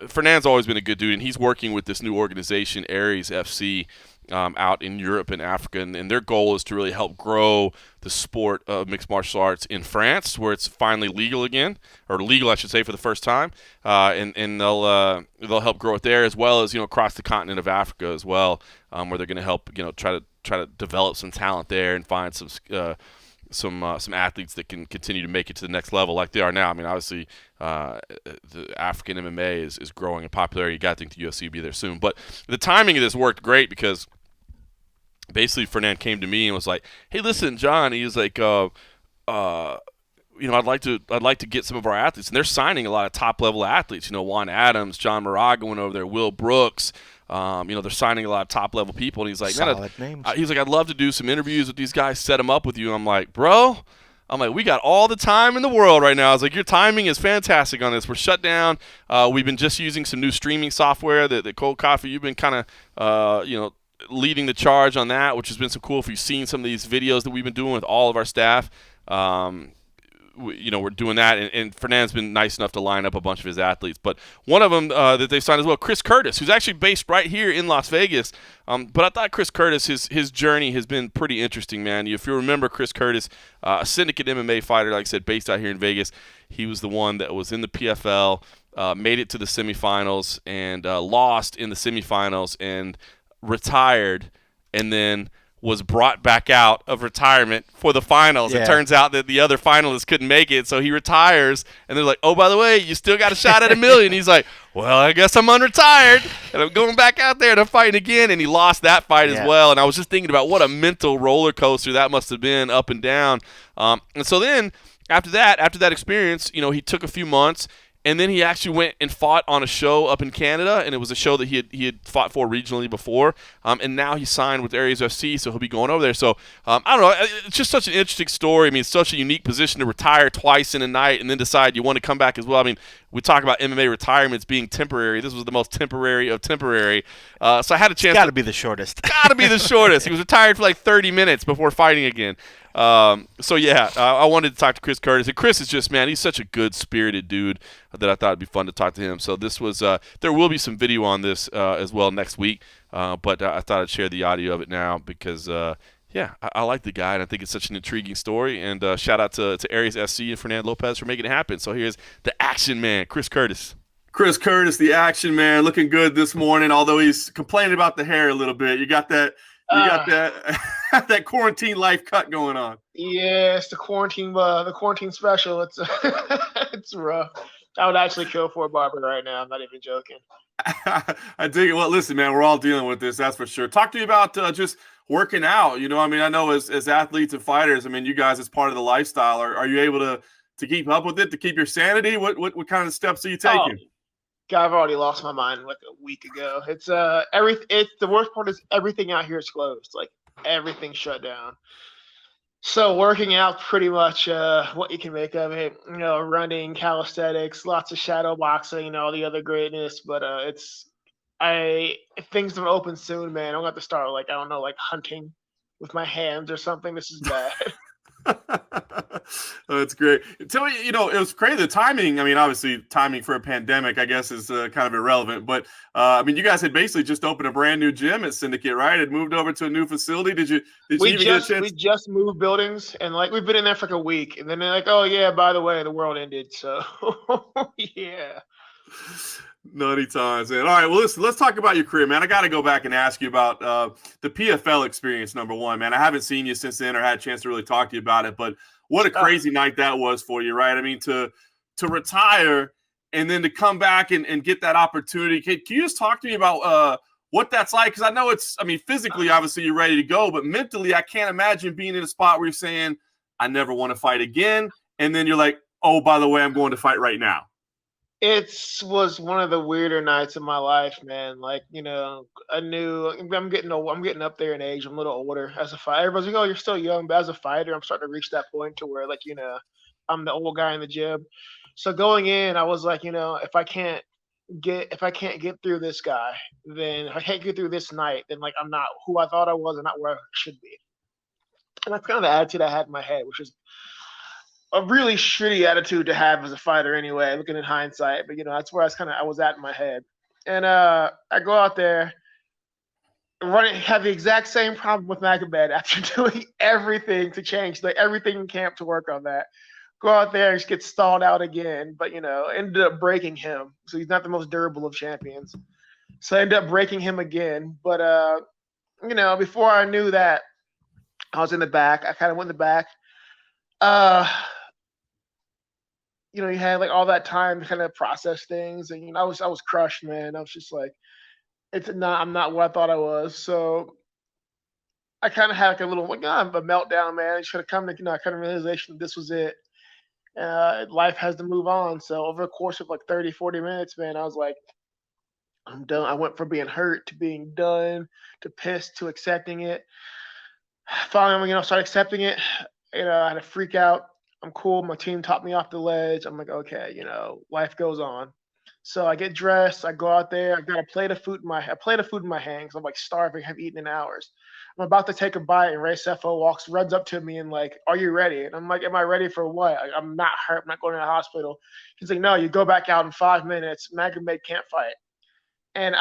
A: Fernand's always been a good dude, and he's working with this new organization, Aries FC, out in Europe and Africa, and their goal is to really help grow the sport of mixed martial arts in France, where it's finally legal again, or legal, I should say, for the first time, and they'll help grow it there as well as across the continent of Africa as well, where they're going to help try to develop some talent there and find some athletes that can continue to make it to the next level like they are now. I mean, obviously, the African MMA is growing in popularity. You got to think the UFC will be there soon. But the timing of this worked great because basically Fernand came to me and was like, "Hey, listen, John," he was like, I'd like to get some of our athletes, and they're signing a lot of top level athletes. Juan Adams, John Moraga went over there, Will Brooks. They're signing a lot of top level people, and he's like,
B: solid names.
A: He's like, I'd love to do some interviews with these guys, set them up with you. I'm like, bro. We got all the time in the world right now. I was like, your timing is fantastic on this. We're shut down. We've been just using some new streaming software that Cold Coffee, you've been kind of, leading the charge on that, which has been so cool. If you've seen some of these videos that we've been doing with all of our staff, we're doing that, and Fernand's been nice enough to line up a bunch of his athletes. But one of them that they've signed as well, Chris Curtis, who's actually based right here in Las Vegas. But I thought Chris Curtis, his journey has been pretty interesting, man. If you remember Chris Curtis, a syndicate MMA fighter, like I said, based out here in Vegas. He was the one that was in the PFL, made it to the semifinals, and lost in the semifinals, and retired, and then was brought back out of retirement for the finals.
B: Yeah.
A: It turns out that the other finalists couldn't make it, so he retires, and they're like, oh, by the way, you still got a shot at $1 million. He's like, well, I guess I'm unretired, and I'm going back out there and I'm fighting again, and he lost that fight as well. And I was just thinking about what a mental roller coaster that must have been, up and down. And so then after that experience, he took a few months, and then he actually went and fought on a show up in Canada, and it was a show that he had fought for regionally before. And now he signed with Aries FC, so he'll be going over there. So I don't know. It's just such an interesting story. I mean, it's such a unique position to retire twice in a night and then decide you want to come back as well. I mean, we talk about MMA retirements being temporary. This was the most temporary of temporary. So I had a chance.
B: Got to be the shortest.
A: Got to be the shortest. He was retired for like 30 minutes before fighting again. I wanted to talk to Chris Curtis, and Chris is just, man, he's such a good spirited dude that I thought it'd be fun to talk to him. So this was there will be some video on this as well next week, but I thought I'd share the audio of it now because I like the guy, and I think it's such an intriguing story. And shout out to Aries SC and Fernand Lopez for making it happen. So here's the action man, Chris Curtis.
D: Chris Curtis, the action man, looking good this morning, although he's complaining about the hair a little bit. You got that that quarantine life cut going on.
E: Yeah, it's the quarantine special. It's it's rough. I would actually kill for a barber right now. I'm not even joking.
D: I dig it. Well, listen, man, we're all dealing with this, that's for sure. Talk to me about just working out. I know as athletes and fighters, you guys, it's part of the lifestyle. Are you able to keep up with it, to keep your sanity? What kind of steps are you taking?
E: God, I've already lost my mind like a week ago. It's the worst part is everything out here is closed. Like everything's shut down. So working out, pretty much what you can make of it. Running, calisthenics, lots of shadow boxing, all the other greatness. But if things don't open soon, man, I'm gonna have to start hunting with my hands or something. This is bad.
D: That's great. Tell me, it was crazy. The timing, obviously timing for a pandemic, I guess, is kind of irrelevant. But, you guys had basically just opened a brand new gym at Syndicate, right? Had moved over to a new facility. Did you even get a chance?
E: We just moved buildings, and we've been in there for like a week. And then they're like, oh, yeah, by the way, the world ended. So, yeah.
D: Nutty times, man. All right, well, listen, let's talk about your career, man. I got to go back and ask you about the PFL experience, number one, man. I haven't seen you since then or had a chance to really talk to you about it, but what a crazy night that was for you, right? I mean, to retire and then to come back and get that opportunity. Can you just talk to me about what that's like? Because I know physically, obviously, you're ready to go, but mentally, I can't imagine being in a spot where you're saying, I never want to fight again. And then you're like, oh, by the way, I'm going to fight right now.
E: It was one of the weirder nights of my life, man. Like, I knew I'm getting old, I'm getting up there in age. I'm a little older as a fighter. Everybody's like, "Oh, you're still young," but as a fighter, I'm starting to reach that point to where, like, I'm the old guy in the gym. So going in, I was like, if I can't get through this guy, then if I can't get through this night, then like I'm not who I thought I was and not where I should be. And that's kind of the attitude I had in my head, which is a really shitty attitude to have as a fighter anyway, looking in hindsight. But that's where I was at in my head. And I go out there, have the exact same problem with Magomed after doing everything to change, like everything in camp to work on that. Go out there and just get stalled out again, but ended up breaking him. So he's not the most durable of champions. So I ended up breaking him again. But before I knew that, I was in the back. I kind of went in the back. You had like all that time to kind of process things, and I was crushed, man. I was just like, I'm not what I thought I was. So I kind of had like a little a meltdown, man. I just kind of come to kind of realization that this was it. Life has to move on. So over the course of like 30, 40 minutes, man, I was like, I'm done. I went from being hurt to being done to pissed to accepting it. Finally, started accepting it. I had to freak out. I'm cool. My team taught me off the ledge. I'm like, okay, life goes on. So I get dressed. I go out there. I got a plate of food in my hand because I'm like starving. I haven't eaten in hours. I'm about to take a bite, and Ray Cepho runs up to me and like, "Are you ready?" And I'm like, "Am I ready for what? I'm not hurt. I'm not going to the hospital." He's like, "No, you go back out in 5 minutes. Magomed can't fight." And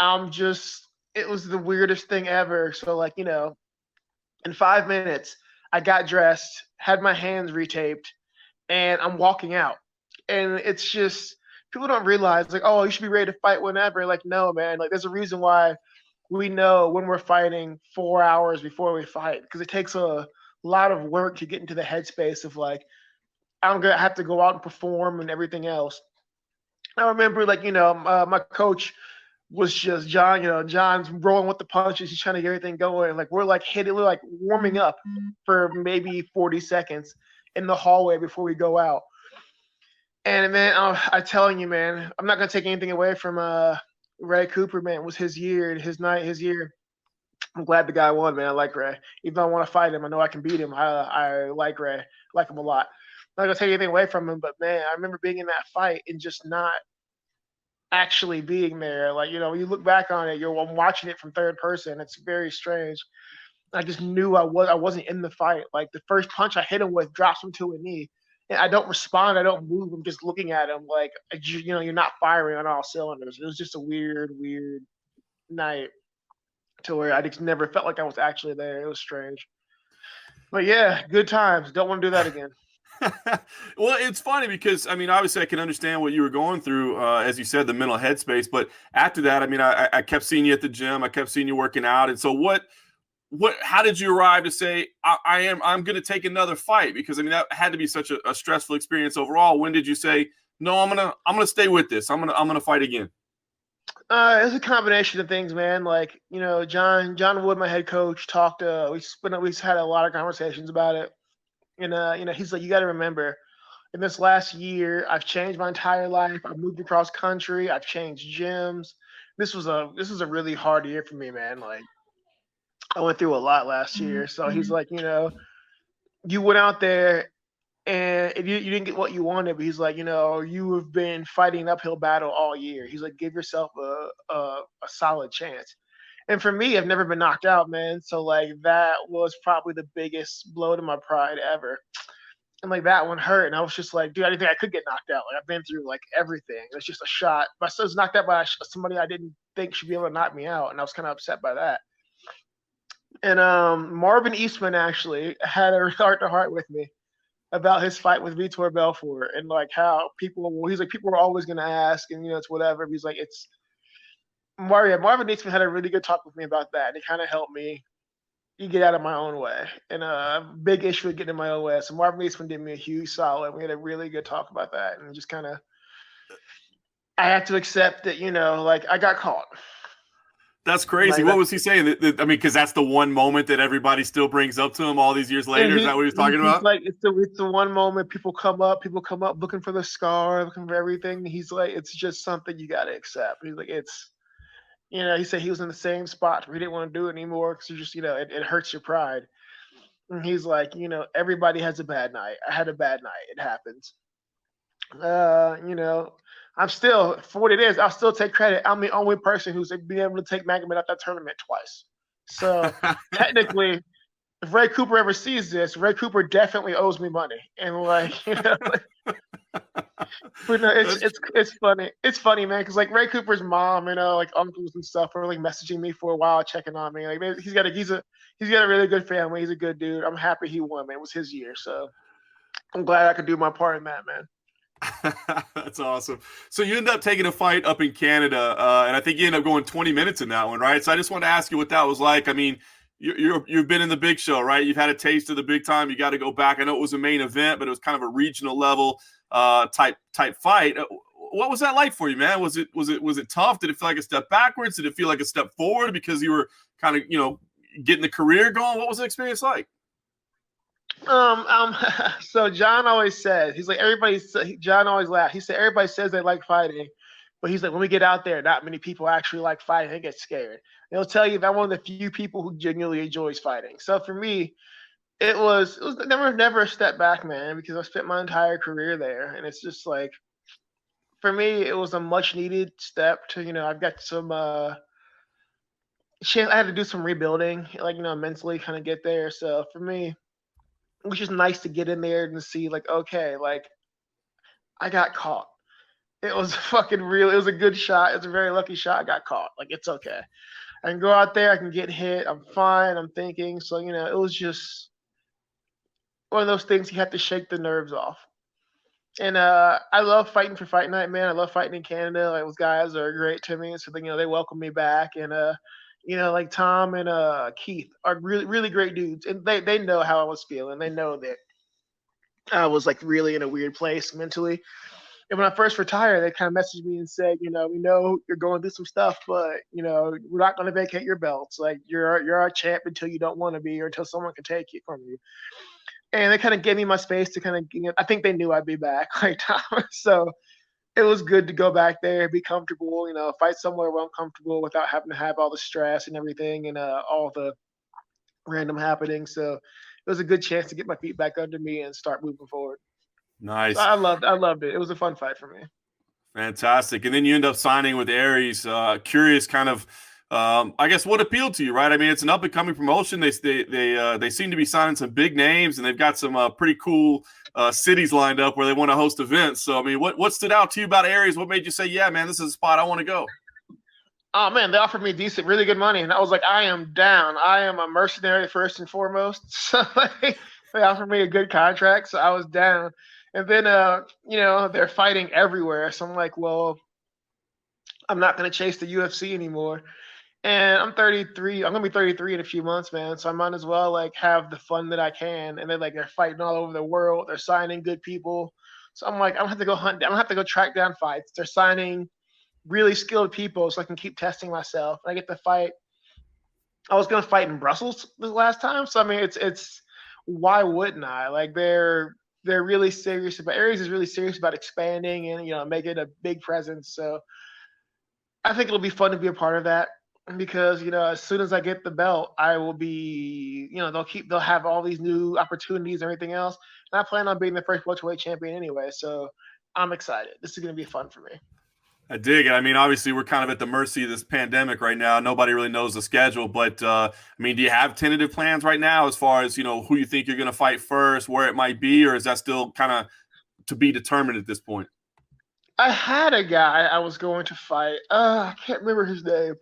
E: it was the weirdest thing ever. So like, in 5 minutes, I got dressed, had my hands retaped, and I'm walking out. And it's just people don't realize like, oh, you should be ready to fight whenever. Like, no, man. Like, there's a reason why we know when we're fighting 4 hours before we fight because it takes a lot of work to get into the headspace of like, I'm gonna have to go out and perform and everything else. I remember like my coach was just John. John's rolling with the punches. He's trying to get everything going. Like we're like warming up for maybe 40 seconds in the hallway before we go out. And man, I'm telling you, man, I'm not gonna take anything away from Ray Cooper, man. It was his year, his night, his year. I'm glad the guy won, man. I like Ray. Even though I want to fight him, I know I can beat him. I like Ray. I like him a lot. I'm not gonna take anything away from him, but man, I remember being in that fight and just not actually being there. Like, when you look back on it, I'm watching it from third person. It's very strange. I just knew I wasn't in the fight. Like the first punch I hit him with drops him to a knee. And I don't respond. I don't move. I'm just looking at him like, you're not firing on all cylinders. It was just a weird night to where I just never felt like I was actually there. It was strange. But yeah, good times. Don't want to do that again.
D: Well, it's funny because, obviously I can understand what you were going through, as you said, the mental headspace. But after that, I kept seeing you at the gym. I kept seeing you working out. And so how did you arrive to say, I'm going to take another fight? Because, that had to be such a stressful experience overall. When did you say, no, I'm going to stay with this. I'm going to fight again?
E: It's a combination of things, man. Like, John Wood, my head coach, we had a lot of conversations about it. And, he's like, you got to remember, in this last year, I've changed my entire life. I've moved across country. I've changed gyms. This was a really hard year for me, man. Like, I went through a lot last year. So he's like, you went out there and if you didn't get what you wanted, but he's like, you have been fighting an uphill battle all year. He's like, give yourself a solid chance. And for me, I've never been knocked out, man. So like that was probably the biggest blow to my pride ever. And like that one hurt. And I was just like, dude, I didn't think I could get knocked out. Like I've been through like everything. It's just a shot. But I was knocked out by somebody I didn't think should be able to knock me out. And I was kind of upset by that. And Marvin Eastman actually had a heart-to-heart with me about his fight with Vitor Belfort and like how people are always going to ask and, it's whatever. He's like, Marvin Eastman had a really good talk with me about that. And it kind of helped me you get out of my own way. And big issue with getting in my own way. So Marvin Eastman did me a huge solid. We had a really good talk about that, and just kind of I had to accept that, like I got caught.
D: That's crazy.
E: Like,
D: What was he saying? I mean, because that's the one moment that everybody still brings up to him all these years later. Is that what he was talking
E: he's
D: about?
E: like, it's the one moment people come up looking for the scar, looking for everything. He's like, it's just something you got to accept. He's like, he said he was in the same spot where he didn't want to do it anymore because just, it hurts your pride. And he's like, everybody has a bad night. I had a bad night. It happens. I'm still, for what it is, I'll still take credit. I'm the only person who's been able to take Magomed out that tournament twice. So technically, if Ray Cooper ever sees this, Ray Cooper definitely owes me money. And but no, it's funny. It's funny, man, because like Ray Cooper's mom, like uncles and stuff are like messaging me for a while, checking on me. Like he's got a really good family. He's a good dude. I'm happy he won, man. It was his year, so I'm glad I could do my part in that, man.
D: That's awesome. So you end up taking a fight up in Canada, and I think you end up going 20 minutes in that one, right? So I just wanted to ask you what that was like. I mean, you've been in the big show, right? You've had a taste of the big time. You got to go back. I know it was a main event, but it was kind of a regional level type fight. What was that like for you, man? Was it tough? Did it feel like a step backwards? Did it feel like a step forward because you were kind of getting the career going? What was the experience like?
E: So John always says, he's like, John always laughs. He said, everybody says they like fighting, but he's like, when we get out there, not many people actually like fighting. They get scared. They'll tell you that I'm one of the few people who genuinely enjoys fighting. So for me, it was never a step back, man, because I spent my entire career there. And it's just like, for me, it was a much needed step to, I've got some, chance. I had to do some rebuilding, like, mentally kind of get there. So for me, it was just nice to get in there and see, like, okay, like, I got caught. It was fucking real. It was a good shot. It was a very lucky shot. I got caught. Like, it's okay. I can go out there. I can get hit. I'm fine. I'm thinking. So, it was just one of those things you have to shake the nerves off. And I love fighting for Fight Night, man. I love fighting in Canada. Like, those guys are great to me. So, they welcome me back. And, like Tom and Keith are really, really great dudes. And they know how I was feeling. They know that I was like really in a weird place mentally. And when I first retired, they kind of messaged me and said, we know you're going through some stuff, but we're not going to vacate your belts. Like you're our champ until you don't want to be, or until someone can take it from you. And they kind of gave me my space to kind of, I think they knew I'd be back, like Tom. So it was good to go back there, be comfortable, fight somewhere where I'm comfortable without having to have all the stress and everything and all the random happenings. So it was a good chance to get my feet back under me and start moving forward.
D: Nice.
E: So I loved it. It was a fun fight for me.
D: Fantastic. And then you end up signing with Aries. Curious, kind of, I guess, what appealed to you, right? I mean, it's an up and coming promotion. They seem to be signing some big names, and they've got some pretty cool cities lined up where they want to host events. So, I mean, what stood out to you about Aries? What made you say, yeah, man, this is a spot I want to go?
E: Oh man, they offered me really good money, and I was like, I am down. I am a mercenary first and foremost. So they offered me a good contract, so I was down. And then they're fighting everywhere, so I'm like, well, I'm not gonna chase the UFC anymore. And I'm 33. I'm gonna be 33 in a few months, man. So I might as well like have the fun that I can. And they're fighting all over the world. They're signing good people. So I'm like, I don't have to go hunt. I don't have to go track down fights. They're signing really skilled people, so I can keep testing myself. I get to fight. I was gonna fight in Brussels the last time, so I mean, it's why wouldn't I? Like they're really serious about Aries is really serious about expanding and making a big presence. So I think it'll be fun to be a part of that because as soon as I get the belt, I will be they'll have all these new opportunities and everything else. And I plan on being the first welterweight champion anyway, so I'm excited. This is gonna be fun for me.
D: I dig it. I mean, obviously, we're kind of at the mercy of this pandemic right now. Nobody really knows the schedule, but I mean, do you have tentative plans right now as far as who you think you're going to fight first, where it might be, or is that still kind of to be determined at this point?
E: I had a guy I was going to fight. I can't remember his name.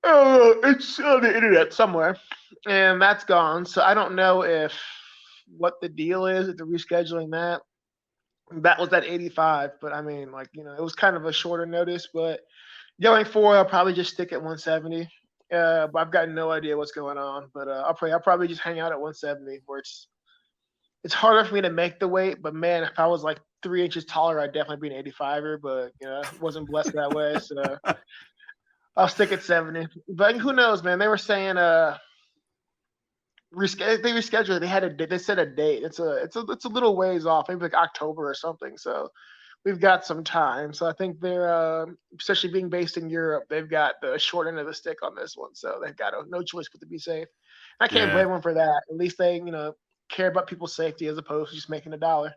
E: It's on the internet somewhere, and that's gone. So I don't know what the deal is at the rescheduling that. That was at 85, but I mean, it was kind of a shorter notice. But going forward, I'll probably just stick at 170 But I've got no idea what's going on. But I'll probably just hang out at 170, where it's harder for me to make the weight. But man, if I was like 3 inches taller, I'd definitely be an 85er. But wasn't blessed that way, so I'll stick at 70. But who knows, man? They were saying they rescheduled it. They set a date. It's a little ways off, maybe like October or something. So we've got some time. So I think they're especially being based in Europe, they've got the short end of the stick on this one. So they've got no choice but to be safe. I can't
D: Yeah.
E: blame them for that. At least they care about people's safety as opposed to just making a dollar.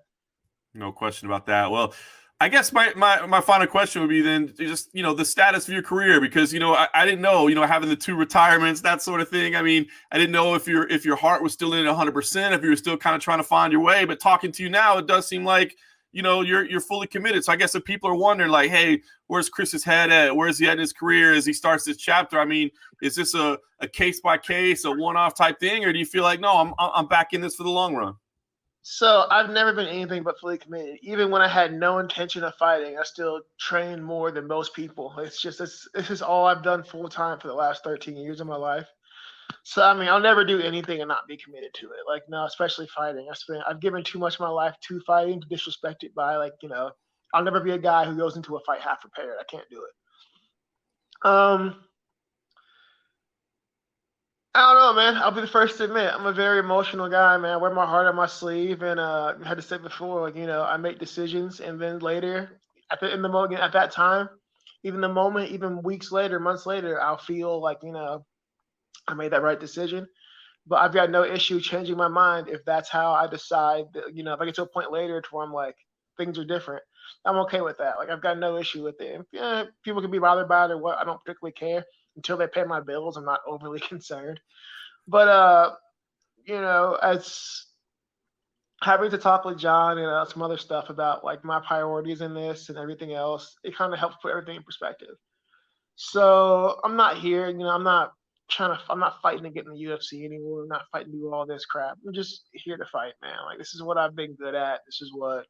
D: No question about that. Well, I guess my final question would be then just, the status of your career, because, I didn't know, having the 2 retirements, that sort of thing. I mean, I didn't know if your heart was still in it 100%, if you were still kind of trying to find your way. But talking to you now, it does seem like, you're fully committed. So I guess if people are wondering, like, hey, where's Chris's head at? Where's he at in his career as he starts this chapter? I mean, is this a case by case, a one-off type thing, or do you feel like, no, I'm back in this for the long run?
E: So I've never been anything but fully committed. Even when I had no intention of fighting, I still trained more than most people. It's just this is all I've done full time for the last 13 years of my life. So I mean, I'll never do anything and not be committed to it. Like no, especially fighting. I've given too much of my life to fighting, to disrespect it by I'll never be a guy who goes into a fight half prepared. I can't do it. I don't know, man. I'll be the first to admit I'm a very emotional guy, man. I wear my heart on my sleeve, and I had to say before, I make decisions, and then later, in the moment, at that time, even weeks later, months later, I'll feel like I made that right decision. But I've got no issue changing my mind if that's how I decide. That, if I get to a point later to where I'm like things are different, I'm okay with that. Like I've got no issue with it. Yeah, people can be bothered by it or what. I don't particularly care until they pay my bills. I'm not overly concerned. But as having to talk with John and some other stuff about like my priorities in this and everything else, it kind of helps put everything in perspective. So I'm not here, I'm not fighting to get in the UFC anymore. I'm not fighting to do all this crap. I'm just here to fight, man. Like this is what I've been good at. This is what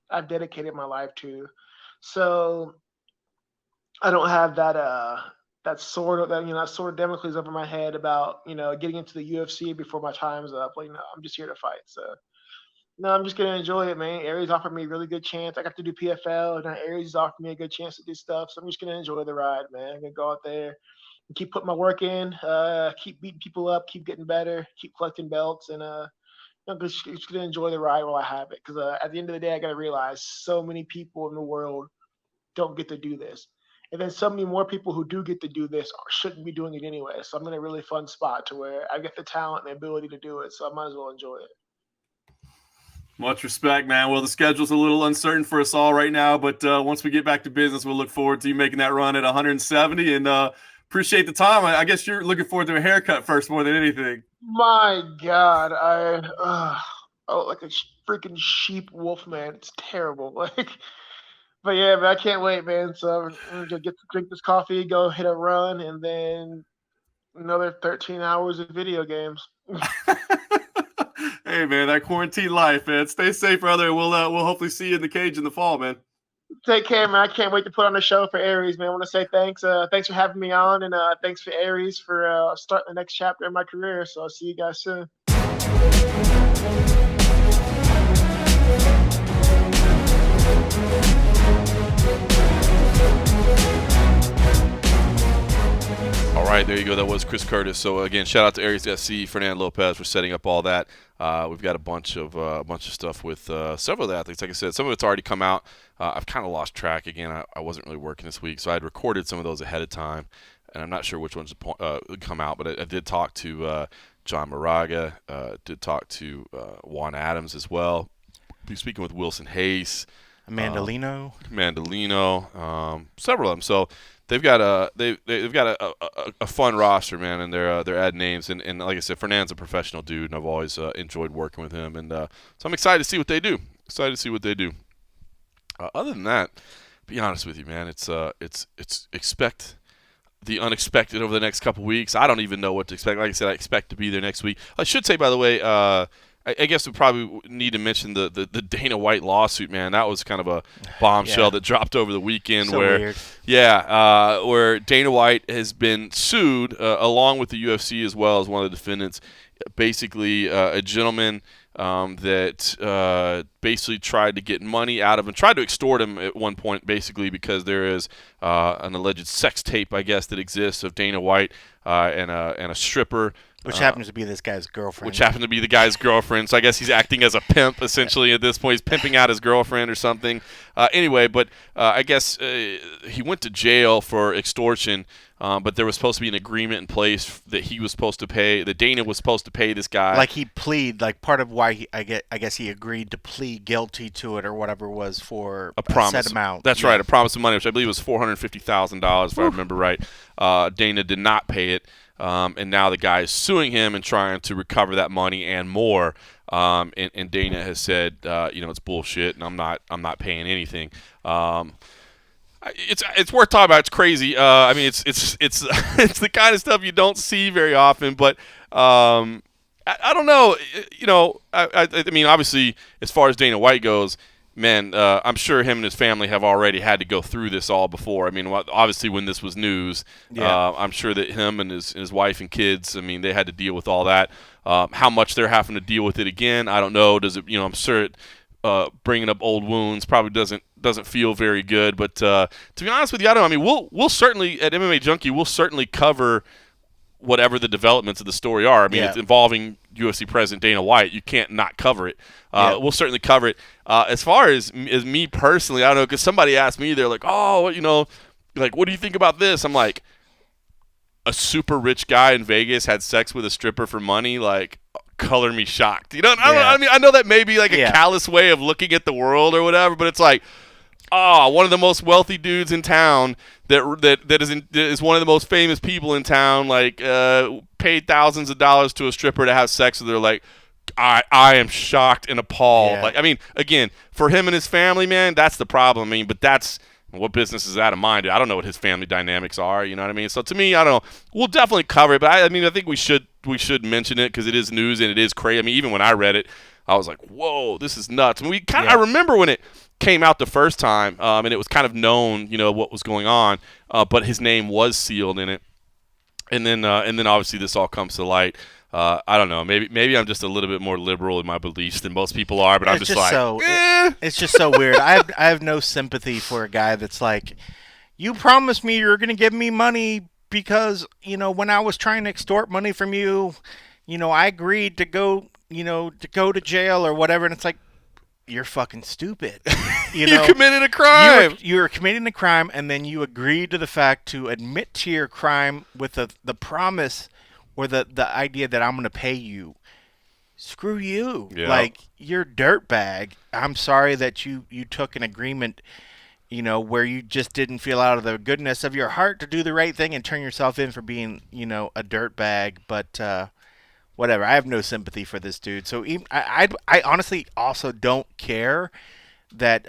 E: I've dedicated my life to. So I don't have that sword of that sword of Damocles over my head about getting into the UFC before my time's up. Like no, I'm just here to fight. So no, I'm just gonna enjoy it, man. Aries offered me a really good chance. I got to do PFL, and now Aries offered me a good chance to do stuff. So I'm just gonna enjoy the ride, man. I'm gonna go out there and keep putting my work in, keep beating people up, keep getting better, keep collecting belts, and I'm just gonna enjoy the ride while I have it. Because at the end of the day, I gotta realize so many people in the world don't get to do this. And then so many more people who do get to do this shouldn't be doing it anyway. So I'm in a really fun spot to where I get the talent and the ability to do it. So I might as well enjoy it.
D: Much respect, man. Well, the schedule's a little uncertain for us all right now, but once we get back to business, we'll look forward to you making that run at 170 and appreciate the time. I guess you're looking forward to a haircut first more than anything.
E: My God, I like a freaking sheep wolf, man. It's terrible. Like, but yeah, man, I can't wait, man. So I'm gonna drink this coffee, go hit a run, and then another 13 hours of video games.
D: Hey, man, that quarantine life, man. Stay safe, brother. We'll hopefully see you in the cage in the fall, man.
E: Take care, man. I can't wait to put on a show for Aries, man. I want to say thanks. Thanks for having me on, and thanks for Aries for starting the next chapter in my career. So I'll see you guys soon.
A: All right, there you go. That was Chris Curtis. So again, shout out to Aries SC, Fernando Lopez for setting up all that. We've got a bunch of stuff with several of the athletes. Like I said, some of it's already come out. I've kind of lost track. Again, I wasn't really working this week, so I had recorded some of those ahead of time, and I'm not sure which ones would come out. But I did talk to John Moraga, did talk to Juan Adams as well. Be speaking with Wilson Hayes,
B: Mandolino,
A: several of them. So they've got a fun roster, man, and they're adding names. And like I said, Fernand's a professional dude, and I've always enjoyed working with him. And so I'm excited to see what they do. Other than that, be honest with you, man, it's expect the unexpected over the next couple weeks. I don't even know what to expect. Like I said, I expect to be there next week. I should say, by the way, I guess we probably need to mention the Dana White lawsuit, man. That was kind of a bombshell that dropped over the weekend.
B: So
A: where,
B: weird.
A: where Dana White has been sued along with the UFC as well as one of the defendants. Basically, a gentleman that basically tried to get money out of him, tried to extort him at one point, basically because there is an alleged sex tape, I guess, that exists of Dana White and a stripper.
B: Which happens to be this guy's girlfriend.
A: Which happened to be the guy's girlfriend. So I guess he's acting as a pimp, essentially, at this point. He's pimping out his girlfriend or something. Anyway, but I guess he went to jail for extortion, but there was supposed to be an agreement in place that he was supposed to pay, that Dana was supposed to pay this guy.
B: Like he plead, like part of why I guess he agreed to plead guilty to it or whatever was for
A: a promise.
B: set amount.
A: That's right, a promise of money, which I believe was $450,000, if I remember right. Dana did not pay it. And now the guy is suing him and trying to recover that money and more. And Dana has said, it's bullshit, and I'm not paying anything. It's worth talking about. It's crazy. I mean, it's it's the kind of stuff you don't see very often. But I don't know. I mean, obviously, as far as Dana White goes. Man, I'm sure him and his family have already had to go through this all before. I mean, obviously when this was news, I'm sure that him and his wife and kids, I mean, they had to deal with all that. How much they're having to deal with it again, I don't know. Does it? I'm sure bringing up old wounds probably doesn't feel very good. But to be honest with you, I don't know. I mean, we'll certainly at MMA Junkie, we'll certainly cover whatever the developments of the story are. I mean, it's involving UFC President Dana White. You can't not cover it. We'll certainly cover it. As far as me personally, I don't know, because somebody asked me, they're like, oh, like, what do you think about this? I'm like, a super rich guy in Vegas had sex with a stripper for money, like, color me shocked. I mean, I know that may be like a callous way of looking at the world or whatever, but it's like, one of the most wealthy dudes in town that is one of the most famous people in town, like paid thousands of dollars to a stripper to have sex with her. Like, I am shocked and appalled.
B: Yeah.
A: Like, I mean, again, for him and his family, man, that's the problem. I mean, but that's what business is that of mine? I don't know what his family dynamics are. You know what I mean? So to me, I don't know. We'll definitely cover it, but I mean, I think we should mention it because it is news and it is crazy. I mean, even when I read it, I was like, whoa, this is nuts. I mean, I remember when it came out the first time, and it was kind of known, what was going on, but his name was sealed in it, and then obviously this all comes to light. I don't know. Maybe I'm just a little bit more liberal in my beliefs than most people are, but I'm just like,
B: it's just so weird. I have no sympathy for a guy that's like, you promised me you're going to give me money because when I was trying to extort money from you, I agreed to go to jail or whatever, and it's like, you're fucking stupid. You
A: committed a crime.
B: You're committing a crime, and then you agreed to the fact to admit to your crime with the promise or the idea that I'm going to pay you. Screw you.
A: Yeah.
B: Like, you're a dirtbag. I'm sorry that you took an agreement, where you just didn't feel out of the goodness of your heart to do the right thing and turn yourself in for being, a dirtbag. But, whatever. I have no sympathy for this dude. So even, I honestly also don't care that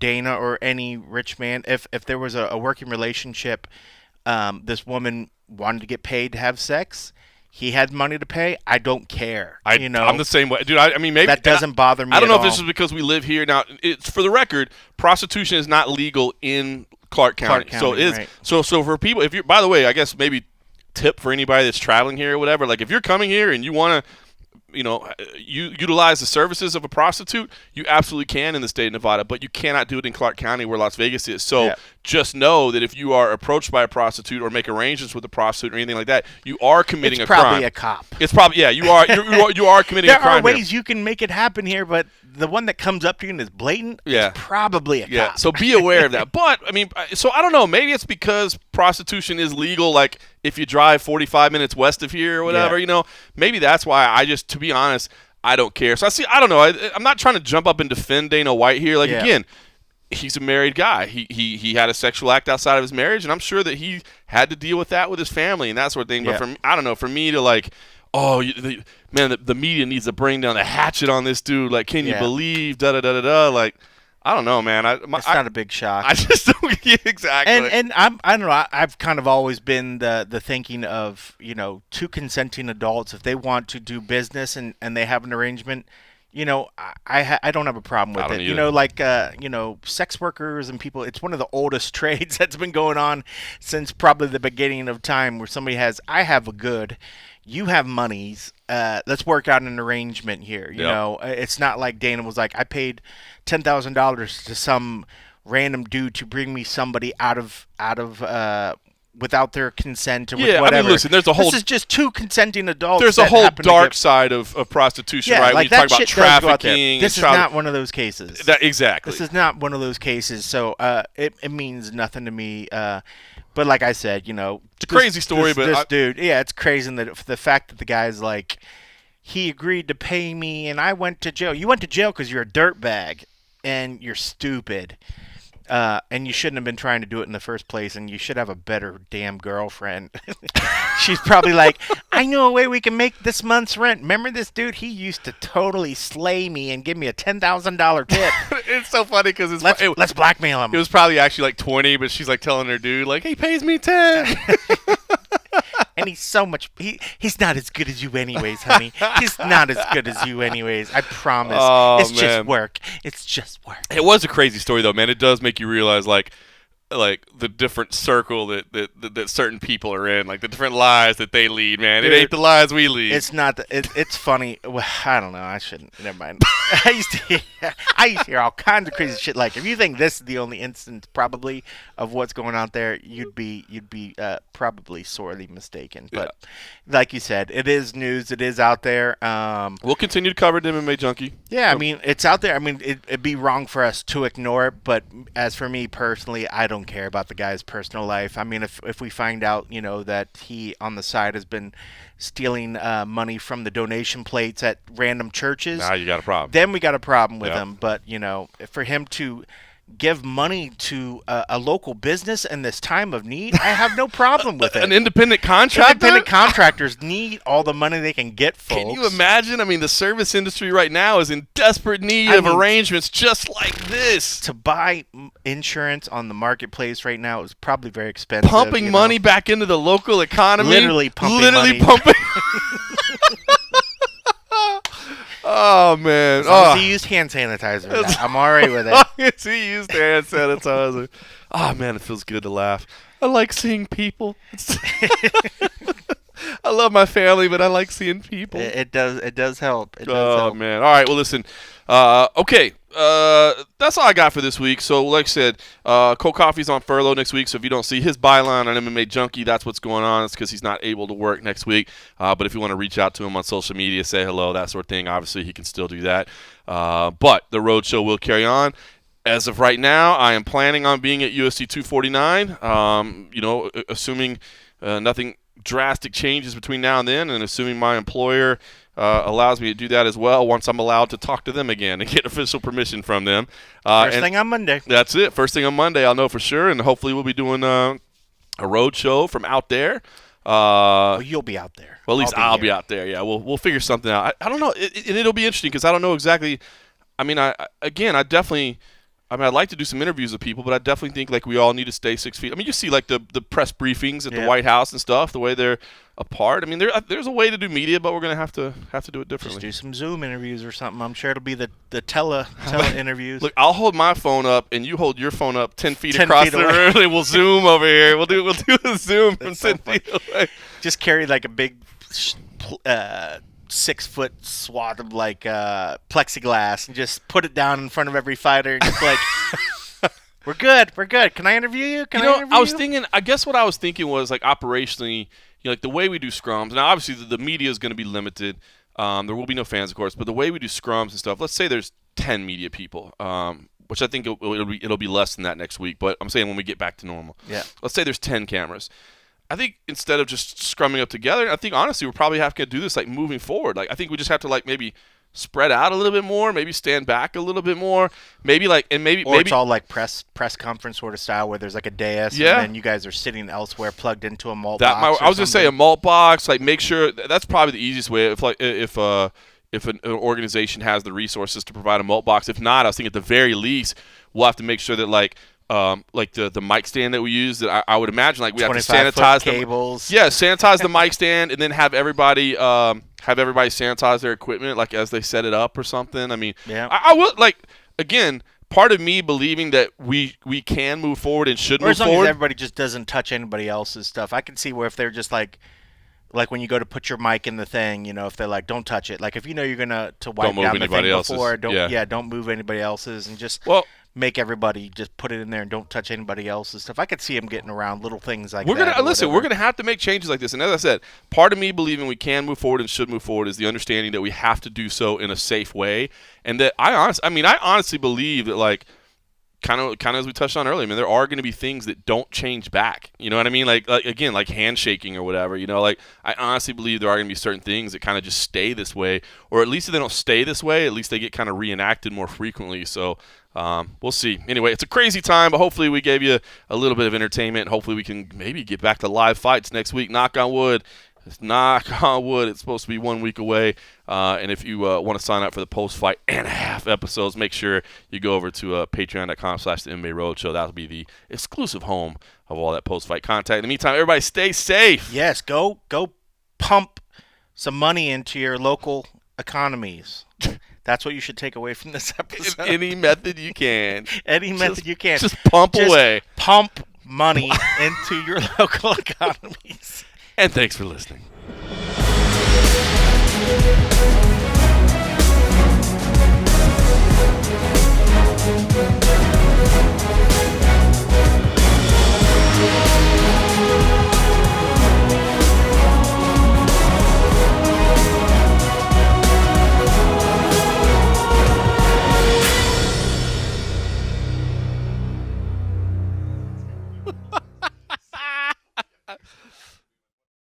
B: Dana or any rich man, if there was a working relationship, this woman wanted to get paid to have sex, he had money to pay, I don't care.
A: I'm the same way, dude. I mean, maybe
B: that doesn't bother me.
A: I don't know
B: at
A: if this
B: all.
A: is because we live here now. It's for the record, prostitution is not legal in Clark County. So it is.
B: Right.
A: So for people, if you're, by the way, I guess maybe tip for anybody that's traveling here or whatever, like if you're coming here and you want to you utilize the services of a prostitute, you absolutely can in the state of Nevada, but you cannot do it in Clark County where Las Vegas is. So just know that if you are approached by a prostitute or make arrangements with a prostitute or anything like that, you are committing a crime.
B: It's probably a cop.
A: It's probably, you are committing a crime.
B: There are ways you can make it happen here, but the one that comes up to you and is blatant is probably a cop.
A: So be aware of that. But, I mean, so I don't know. Maybe it's because prostitution is legal, like if you drive 45 minutes west of here or whatever, maybe that's why to be honest, I don't care. So I don't know. I'm not trying to jump up and defend Dana White here. Like, again, he's a married guy. He had a sexual act outside of his marriage, and I'm sure that he had to deal with that with his family and that sort of thing. But I don't know, for me to like, the media needs to bring down the hatchet on this dude. Like, can you believe, da-da-da-da-da, like, I don't know, man.
B: It's not a big shock.
A: I just don't get exactly.
B: And I don't know. I've kind of always been the thinking of, you know, two consenting adults, if they want to do business and they have an arrangement, you know, I don't have a problem with it. You know, like you know, sex workers and people. It's one of the oldest trades that's been going on since probably the beginning of time, where somebody has, I have a good, you have monies. Let's work out an arrangement here. You know, it's not like Dana was like, I paid $10,000 to some random dude to bring me somebody out of without their consent or with whatever.
A: I mean, listen, there's a whole.
B: This is just two consenting adults.
A: There's a whole dark side of prostitution, right?
B: Like
A: when you
B: that
A: talk about
B: shit does go out there.
A: trafficking.
B: This is not one of those cases.
A: Exactly.
B: This is not one of those cases. So it means nothing to me. But like I said, you know,
A: it's a crazy story. But
B: this dude, it's crazy. And the fact that the guy's like, he agreed to pay me, and I went to jail. You went to jail because you're a dirtbag and you're stupid. And you shouldn't have been trying to do it in the first place, and you should have a better damn girlfriend. She's probably like, I know a way we can make this month's rent. Remember this dude? He used to totally slay me and give me a $10,000 tip.
A: It's so funny because
B: let's blackmail him.
A: It was probably actually like 20, but she's like telling her dude, like, he pays me 10.
B: And he's so much. He's not as good as you, anyways, honey. He's not as good as you, anyways. I promise. It's just work. It's just work.
A: It was a crazy story, though, man. It does make you realize, like the different circle that certain people are in, like the different lives that they lead, man. Dude, it ain't the lives we lead.
B: It's not. It's funny. Well, I don't know. I shouldn't. Never mind. I used to hear all kinds of crazy shit. Like, if you think this is the only instance, probably, of what's going on there, you'd be probably sorely mistaken. But like you said, it is news. It is out there.
A: We'll continue to cover it, MMA Junkie.
B: Yeah, I mean, it's out there. I mean, it'd be wrong for us to ignore it. But as for me personally, I don't care about the guy's personal life. I mean, if we find out, you know, that he on the side has been stealing money from the donation plates at random churches,
A: you got a problem.
B: Then we got a problem with him. But, you know, for him to give money to a local business in this time of need, I have no problem with it.
A: An independent contractor?
B: Independent contractors need all the money they can get, folks.
A: Can you imagine? I mean, the service industry right now is in desperate need of arrangements just like this.
B: To buy insurance on the marketplace right now is probably very expensive.
A: Pumping money back into the local economy.
B: Literally pumping money.
A: Oh, man.
B: As long as he used hand sanitizer, I'm all right with it.
A: As long as he used hand sanitizer. Oh, man, it feels good to laugh. I like seeing people. I love my family, but I like seeing people.
B: It does help.
A: Man. All right, well, listen. Okay. That's all I got for this week. So, like I said, Cole Coffey's on furlough next week. So, if you don't see his byline on MMA Junkie, that's what's going on. It's because he's not able to work next week. But if you want to reach out to him on social media, say hello, that sort of thing, obviously he can still do that. But the road show will carry on. As of right now, I am planning on being at UFC 249. You know, assuming nothing drastic changes between now and then, and assuming my employer allows me to do that as well once I'm allowed to talk to them again and get official permission from them.
B: First thing on Monday.
A: That's it. First thing on Monday, I'll know for sure, and hopefully we'll be doing a road show from out there.
B: Well, you'll be out there.
A: Well, at least I'll be out there. Yeah, we'll figure something out. I don't know. It'll be interesting because I don't know exactly. I mean, I'd like to do some interviews with people, but I definitely think like we all need to stay 6 feet. I mean, you see like the press briefings at the White House and stuff, the way they're apart. I mean, there's a way to do media, but we're gonna have to do it differently.
B: Just do some Zoom interviews or something. I'm sure it'll be the tele interviews.
A: Look, I'll hold my phone up and you hold your phone up 10 feet across the room, and we'll Zoom over here. We'll do a Zoom from 10 feet away.
B: Just carry like a big 6-foot swath of like plexiglass and just put it down in front of every fighter and just like, we're good. Can I interview you?
A: I guess what I was thinking was like operationally, you know, like the way we do scrums. Now, obviously, the media is going to be limited. There will be no fans, of course, but the way we do scrums and stuff. Let's say there's 10 media people, which I think it'll be less than that next week. But I'm saying when we get back to normal.
B: Yeah.
A: Let's say there's 10 cameras. I think instead of just scrumming up together, I think honestly we'll probably have to do this like moving forward. Like I think we just have to like maybe spread out a little bit more, maybe stand back a little bit more, maybe
B: it's all like press conference sort of style where there's like a dais and then you guys are sitting elsewhere plugged into a malt box.
A: I was gonna say a malt box. Like make sure that's probably the easiest way. If if an organization has the resources to provide a mulch box. If not, I was thinking at the very least we'll have to make sure that like the mic stand that we use, that I would imagine like we have to sanitize the
B: cables.
A: Yeah, sanitize the mic stand and then have everybody sanitize their equipment like as they set it up or something. I mean,
B: yeah.
A: I will like again. Part of me believing that we can move forward and should
B: or
A: move
B: as long
A: forward.
B: As everybody just doesn't touch anybody else's stuff. I can see where if they're just like when you go to put your mic in the thing, you know, if they're like, don't touch it. Like if you know you're gonna wipe down the thing before, don't move anybody else's, and just make everybody just put it in there and don't touch anybody else's stuff. I could see them getting around little things like that.
A: We're gonna have to make changes like this. And as I said, part of me believing we can move forward and should move forward is the understanding that we have to do so in a safe way, and that I honestly believe that like. Kind of as we touched on earlier, I mean, there are going to be things that don't change back. You know what I mean? Like again, like handshaking or whatever. You know, like I honestly believe there are going to be certain things that kind of just stay this way, or at least if they don't stay this way, at least they get kind of reenacted more frequently. So we'll see. Anyway, it's a crazy time, but hopefully we gave you a little bit of entertainment. Hopefully we can maybe get back to live fights next week. Knock on wood. Knock on wood. It's supposed to be 1 week away. And if you want to sign up for the post-fight and a half episodes, make sure you go over to patreon.com/the MMA Roadshow. That'll be the exclusive home of all that post-fight content. In the meantime, everybody stay safe.
B: Yes, go pump some money into your local economies. That's what you should take away from this episode.
A: Any method you can.
B: Just
A: pump away.
B: Pump money into your local economies.
A: And thanks for listening.